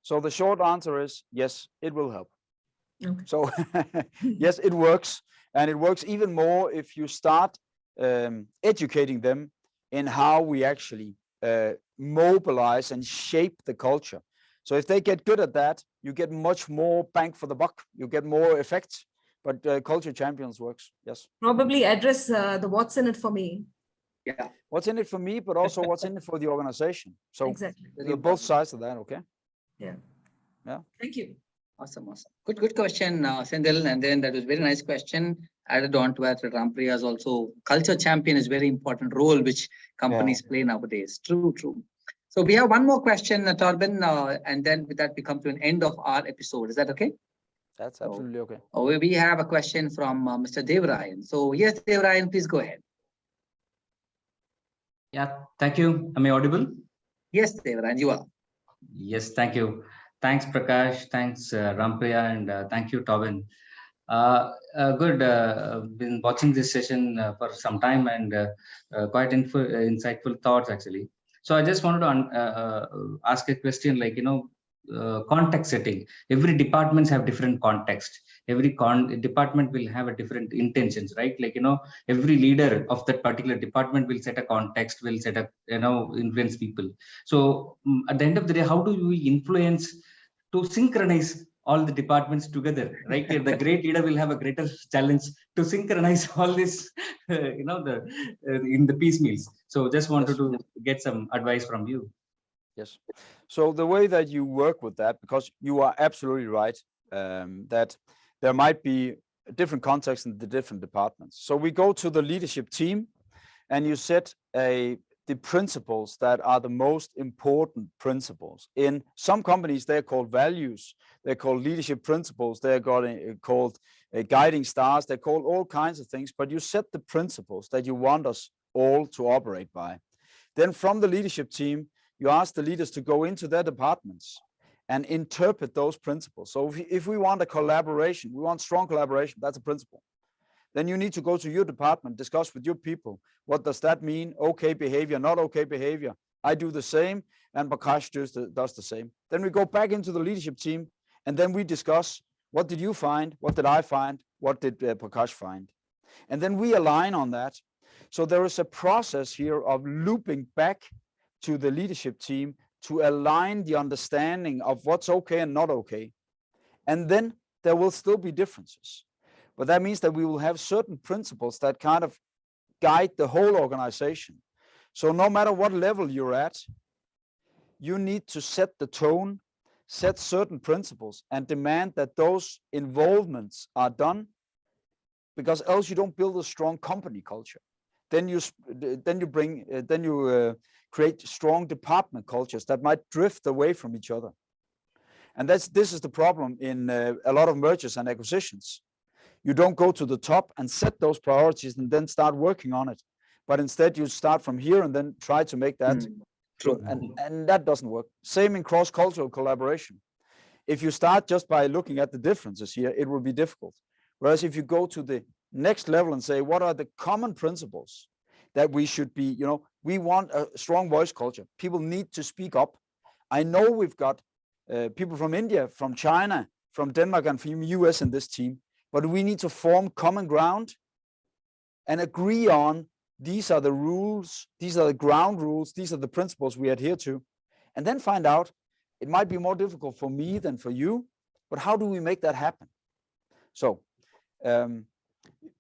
So the short answer is yes, it will help. Okay. So yes, it works, and it works even more if you start educating them in how we actually mobilize and shape the culture. So if they get good at that, you get much more bang for the buck. You get more effect. But culture champions works. Yes. Probably address the what's in it for me. Yeah. What's in it for me, but also what's in it for the organization. So Exactly. both sides of that. Okay. Yeah. Yeah. Thank you. Awesome. Good question, Sendil. And then that was very nice question. Added on to that, RamPriya is also culture champion is very important role which companies play nowadays. True. So we have one more question, Torben, and then with that we come to an end of our episode. Is that okay? That's absolutely okay. We have a question from Mr. Devarayan. So yes, Devarayan, please go ahead. Yeah, thank you. Am I audible? Yes, Devarayan, you are. Yes, thank you. Thanks, Prakash. Thanks, RamPriya, and thank you, Torben. Good. Been watching this session for some time, and quite insightful thoughts actually. So I just wanted to ask a question, like, context setting. Every departments have different context. Every department will have a different intentions, right? Like, every leader of that particular department will set a context, will set a, influence people. So at the end of the day, how do we influence to synchronize all the departments together, right? The great leader will have a greater challenge to synchronize all this, in the piecemeals. So just wanted to get some advice from you. Yes. So the way that you work with that, because you are absolutely right, that there might be different contexts in the different departments. So we go to the leadership team, and you set the principles that are the most important principles. In some companies, they're called values, they're called leadership principles, they're called guiding stars, they're called all kinds of things, but you set the principles that you want us all to operate by. Then from the leadership team, you ask the leaders to go into their departments and interpret those principles. So if we want a collaboration, we want strong collaboration, that's a principle. Then you need to go to your department, discuss with your people. What does that mean? Okay behavior, not okay behavior. I do the same, and Prakash does the same. Then we go back into the leadership team, and then we discuss, what did you find? What did I find? What did Prakash find? And then we align on that. So there is a process here of looping back to the leadership team to align the understanding of what's okay and not okay. And then there will still be differences. But that means that we will have certain principles that kind of guide the whole organization. So no matter what level you're at, you need to set the tone, set certain principles, and demand that those involvements are done, because else you don't build a strong company culture. Then you create strong department cultures that might drift away from each other. And this is the problem in a lot of mergers and acquisitions. You don't go to the top and set those priorities and then start working on it. But instead you start from here and then try to make that true. And that doesn't work. Same in cross-cultural collaboration. If you start just by looking at the differences here, it will be difficult. Whereas if you go to the next level and say, what are the common principles? that we should be, we want a strong voice culture. People need to speak up. I know we've got people from India, from China, from Denmark, and from US in this team, but we need to form common ground and agree on these are the rules, these are the ground rules, these are the principles we adhere to, and then find out it might be more difficult for me than for you, but how do we make that happen? So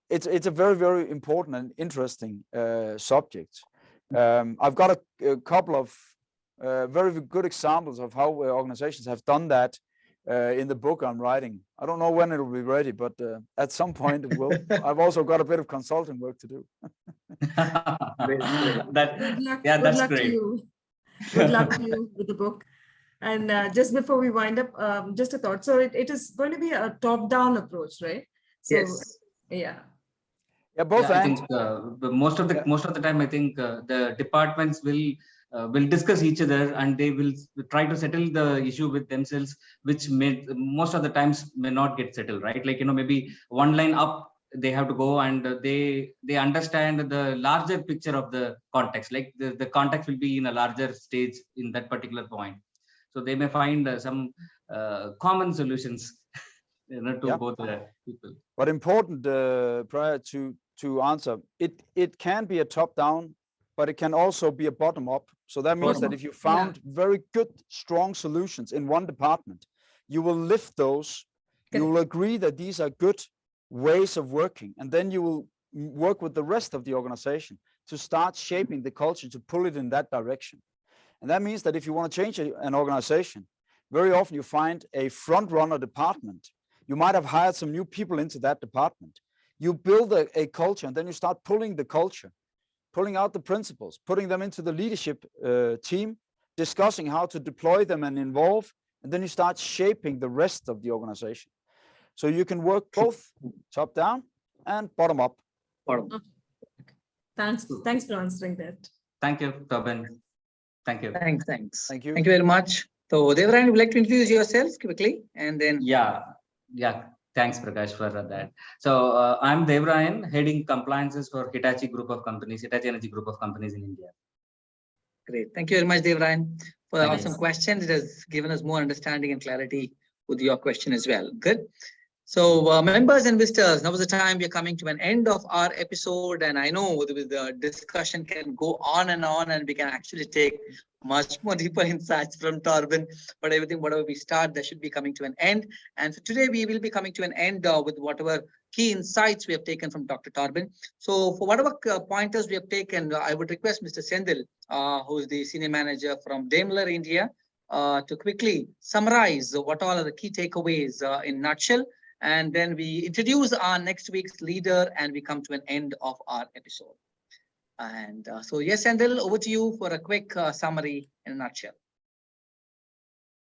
it's a very, very important and interesting subject. I've got a couple of very good examples of how organizations have done that in the book I'm writing. I don't know when it will be ready, but at some point it will. I've also got a bit of consulting work to do. Good luck to you. Good luck to you with the book. And just before we wind up, just a thought. So it is going to be a top-down approach, right? So, Yes. Yeah. Yeah, both. I think most of the time, I think the departments will discuss each other and they will try to settle the issue with themselves, which may most of the times may not get settled, right? Like, maybe one line up they have to go, and they understand the larger picture of the context. Like the context will be in a larger stage in that particular point, so they may find some common solutions to both people. But important, prior to answer, it can be a top down, but it can also be a bottom up. So that means that if you found very good, strong solutions in one department, you will lift those. You will agree that these are good ways of working, and then you will work with the rest of the organization to start shaping the culture, to pull it in that direction. And that means that if you want to change an organization, very often you find a front runner department. You might have hired some new people into that department. You build a culture, and then you start pulling the culture, pulling out the principles, putting them into the leadership team, discussing how to deploy them and involve, and then you start shaping the rest of the organization. So you can work both top down and bottom up. Okay. Thanks for answering that. Thank you, Torben. Thank you. Thanks. Thank you. Thank you very much. So Devran, would you like to introduce yourselves quickly, and then? Yeah. Thanks, Prakash, for that. So I'm Devrayan, heading compliances for Hitachi Group of Companies, Hitachi Energy Group of Companies in India. Great. Thank you very much, Devran, for the awesome question. It has given us more understanding and clarity with your question as well. Good. So members and visitors, now is the time we are coming to an end of our episode, and I know the discussion can go on, and we can actually take much more deeper insights from Torben, but whatever we start, that should be coming to an end. And for today, we will be coming to an end with whatever key insights we have taken from Dr. Torben. So for whatever pointers we have taken, I would request Mr. Sendil, who is the senior manager from Daimler India, to quickly summarize what all are the key takeaways in a nutshell. And then we introduce our next week's leader, and we come to an end of our episode. And so, yes, Sendil, over to you for a quick summary in a nutshell.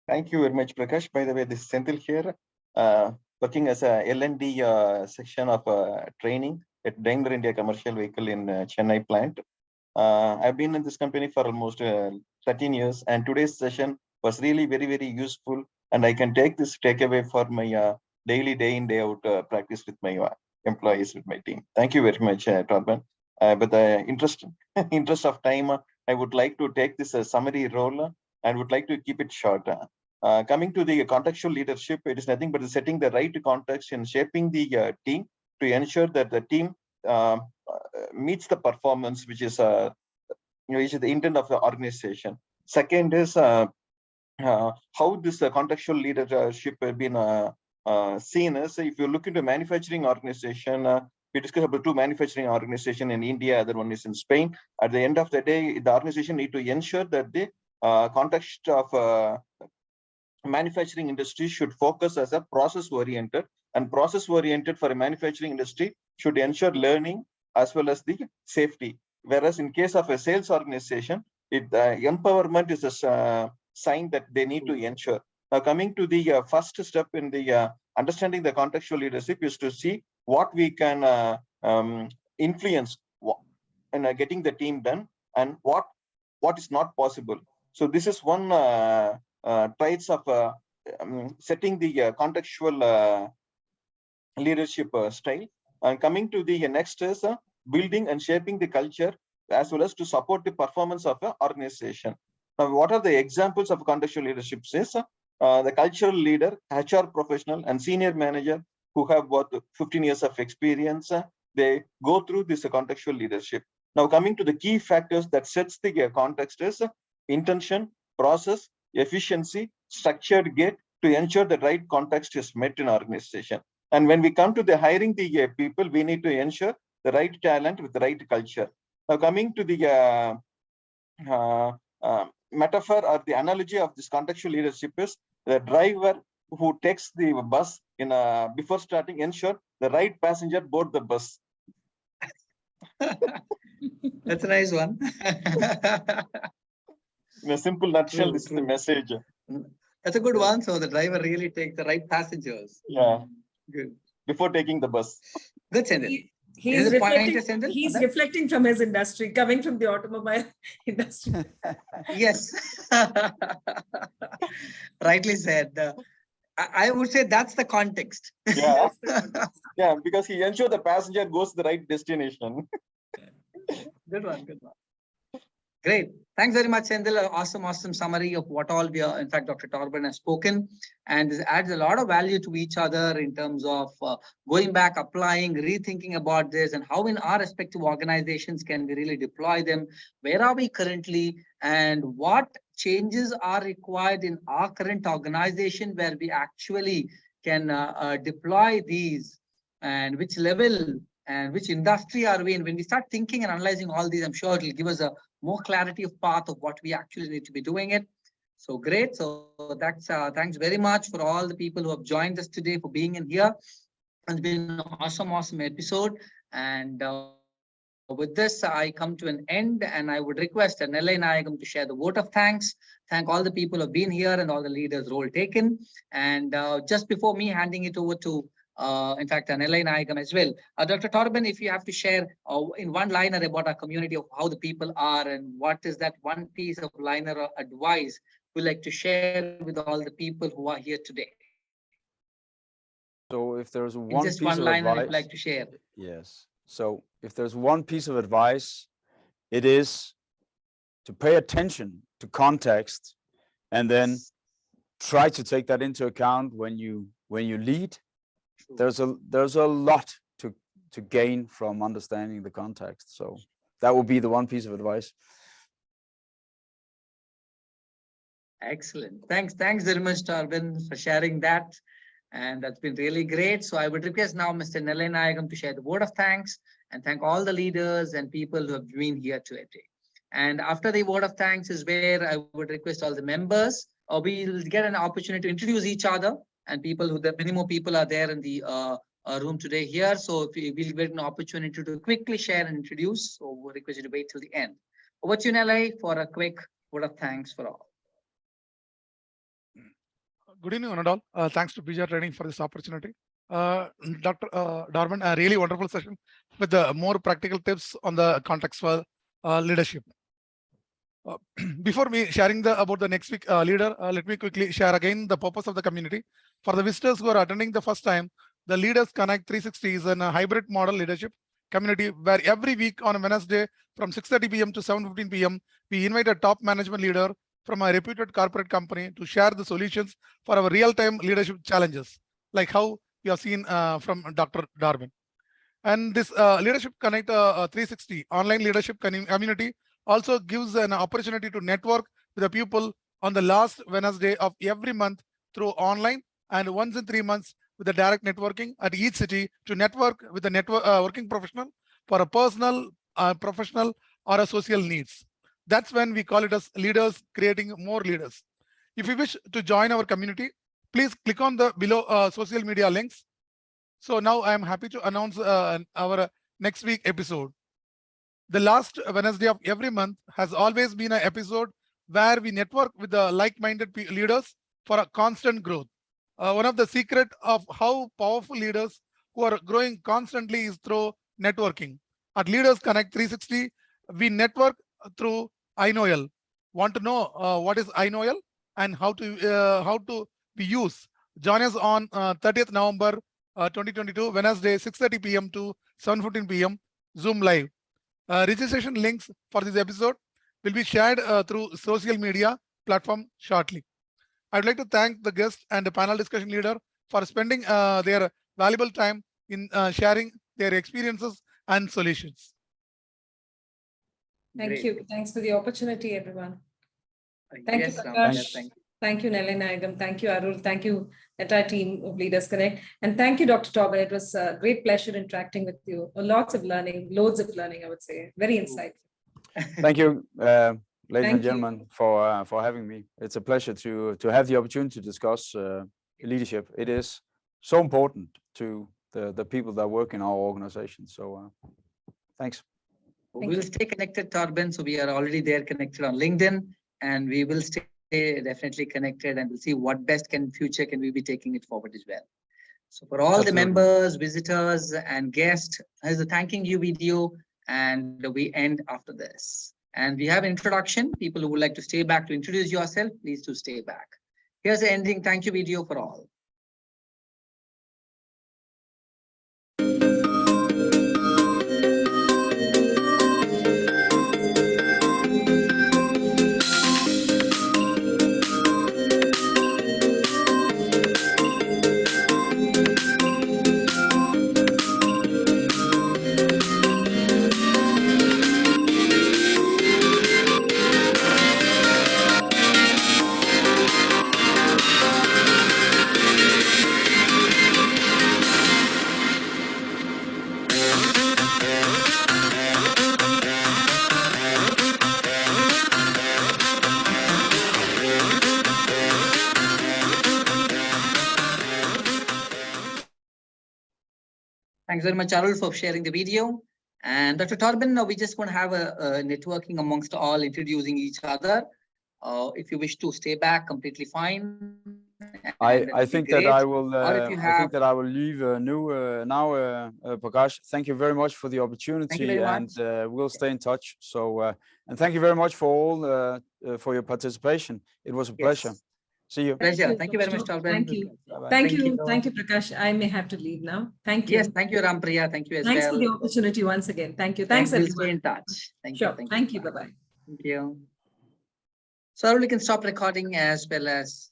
Thank you very much, Prakash. By the way, this is Sendil here, working as a L&D section of training at Daimler India Commercial Vehicle in Chennai plant. I've been in this company for almost 13 years, and today's session was really very, very useful. And I can take this takeaway for my daily, day in, day out practice with my employees, with my team. Thank you very much, Torben. But the interest of time, I would like to take this summary role and would like to keep it short. Coming to the contextual leadership, it is nothing but setting the right context and shaping the team to ensure that the team meets the performance, which is the intent of the organization. Second is how this contextual leadership has been seen as, if you look into manufacturing organization, we discussed about 2 manufacturing organizations in India, other one is in Spain. At the end of the day, the organization need to ensure that the context of manufacturing industry should focus as a process oriented, and process oriented for a manufacturing industry should ensure learning as well as the safety. Whereas in case of a sales organization, empowerment is a sign that they need to ensure. Now, coming to the first step in the understanding the contextual leadership is to see what we can influence in getting the team done, and what is not possible. So this is one traits of setting the contextual leadership style. And coming to the next is building and shaping the culture as well as to support the performance of an organization. Now, what are the examples of contextual leadership? Is the cultural leader, HR professional, and senior manager who have about 15 years of experience. They go through this contextual leadership. Now, coming to the key factors that sets the context is intention, process, efficiency, structured gate to ensure the right context is met in organization. And when we come to the hiring the people, we need to ensure the right talent with the right culture. Now, coming to the metaphor or the analogy of this contextual leadership is the driver who takes the bus in before starting ensure the right passenger board the bus. That's a nice one. In a simple nutshell, True, this is the true. message. That's a good one. So the driver really takes the right passengers. Yeah. Good. Before taking the bus. Good, Sendil. He's Is it pointer, reflecting, Sendil, on he's that? reflecting from his industry, coming from the automobile industry. Yes. Rightly said. I would say that's the context. Yeah. Yeah, because he ensures the passenger goes to the right destination. Good one, good one. Great. Thanks very much, Sendil. Awesome summary of what all we are, in fact, Dr. Torben has spoken. And this adds a lot of value to each other in terms of going back, applying, rethinking about this, and how in our respective organizations can we really deploy them? Where are we currently? And what changes are required in our current organization where we actually can deploy these, and which level and which industry are we in? When we start thinking and analyzing all these, I'm sure it'll give us a more clarity of path of what we actually need to be doing it. So great. So that's thanks very much for all the people who have joined us today for being in here. It's been an awesome episode. And with this, I come to an end, and I would request Nellai Nayagam to share the vote of thanks. Thank all the people who have been here and all the leaders' role taken. And just before me handing it over to in fact, Nellai Nayagam as well. Dr. Torben, if you have to share in one liner about our community of how the people are and what is that one piece of liner or advice we'd like to share with all the people who are here today. So if there's In one just piece one of liner advice, you'd like to share. yes. So if there's one piece of advice, it is to pay attention to context and then try to take that into account when you lead. There's a lot to gain from understanding the context. So that would be the one piece of advice. Excellent. Thanks very much, Torben, for sharing that. And that's been really great. So I would request now Mr. Nellai Nayagam to share the word of thanks and thank all the leaders and people who have been here today. And after the word of thanks is where I would request all the members, we'll get an opportunity to introduce each other. And many more people are there in the room today here. So if we'll get an opportunity to quickly share and introduce. So we'll request you to wait till the end. Over to you, Nellai, for a quick word of thanks for all. Good evening, one and all. Thanks to Bija Training for this opportunity. Dr. Torben, a really wonderful session with the more practical tips on the contextual leadership. Before me sharing about the next week leader, let me quickly share again the purpose of the community. For the visitors who are attending the first time, the Leaders Connect 360 is a hybrid model leadership community where every week on a Wednesday from 6:30 p.m. to 7:15 p.m. we invite a top management leader from a reputed corporate company to share the solutions for our real-time leadership challenges, like how you have seen from Dr. Torben. And this Leadership Connect 360 online leadership community also gives an opportunity to network with the people on the last Wednesday of every month through online and once in 3 months with the direct networking at each city to network with the working professional for a personal, professional or a social needs. That's when we call it as leaders creating more leaders. If you wish to join our community, please click on the below social media links. So now I am happy to announce our next week episode. The last Wednesday of every month has always been an episode where we network with the like-minded leaders for a constant growth. One of the secret of how powerful leaders who are growing constantly is through networking. At Leaders Connect 360, we network through NOEL. Want to know what is NOEL and how to be used? Join us on 30th November 2022, Wednesday, 6:30 p.m. to 7:15 p.m. Zoom live. Registration links for this episode will be shared through social media platform shortly. I'd like to thank the guest and the panel discussion leader for spending their valuable time in sharing their experiences and solutions. Thank Great. you. Thanks for the opportunity, everyone. Thank Yes, you, RamPriya, Prakash. thank you. Thank you, Nalinayagam. Thank you, Arul. Thank you, entire team of Leaders Connect. And thank you, Dr. Torben. It was a great pleasure interacting with you. Lots of learning, loads of learning, I would say. Very insightful. Thank you, ladies Thank and you. gentlemen, for having me. It's a pleasure to have the opportunity to discuss leadership. It is so important to the people that work in our organization. So thanks. We'll stay connected, Torben. So we are already there connected on LinkedIn, and we will stay definitely connected, and we'll see what best future can we be taking it forward as well. So for all the members, visitors, and guests, here's a thanking you video, and we end after this. And we have an introduction. People who would like to stay back to introduce yourself, please do stay back. Here's the ending thank you video for all. Thanks very much, Arul, for sharing the video. And Dr. Torben, now we just want to have a networking amongst all, introducing each other. If you wish to stay back, completely fine. I think that I will. Or if you I think have, that I will leave now, Prakash. Thank you very much for the opportunity, very and much. we'll stay in touch. So, and thank you very much for all for your participation. It was a pleasure. Yes. See you. Pleasure. Thank you very much, Torben. Thank you. Bye-bye. Thank you. Thank you, Prakash. I may have to leave now. Thank you. Yes, thank you, RamPriya. Thank you as Thanks well. for the opportunity once again. Thank you. Thanks, We'll everyone. stay in touch. Thank Sure. you. Thank you. Bye-bye. Thank you. So we can stop recording as well as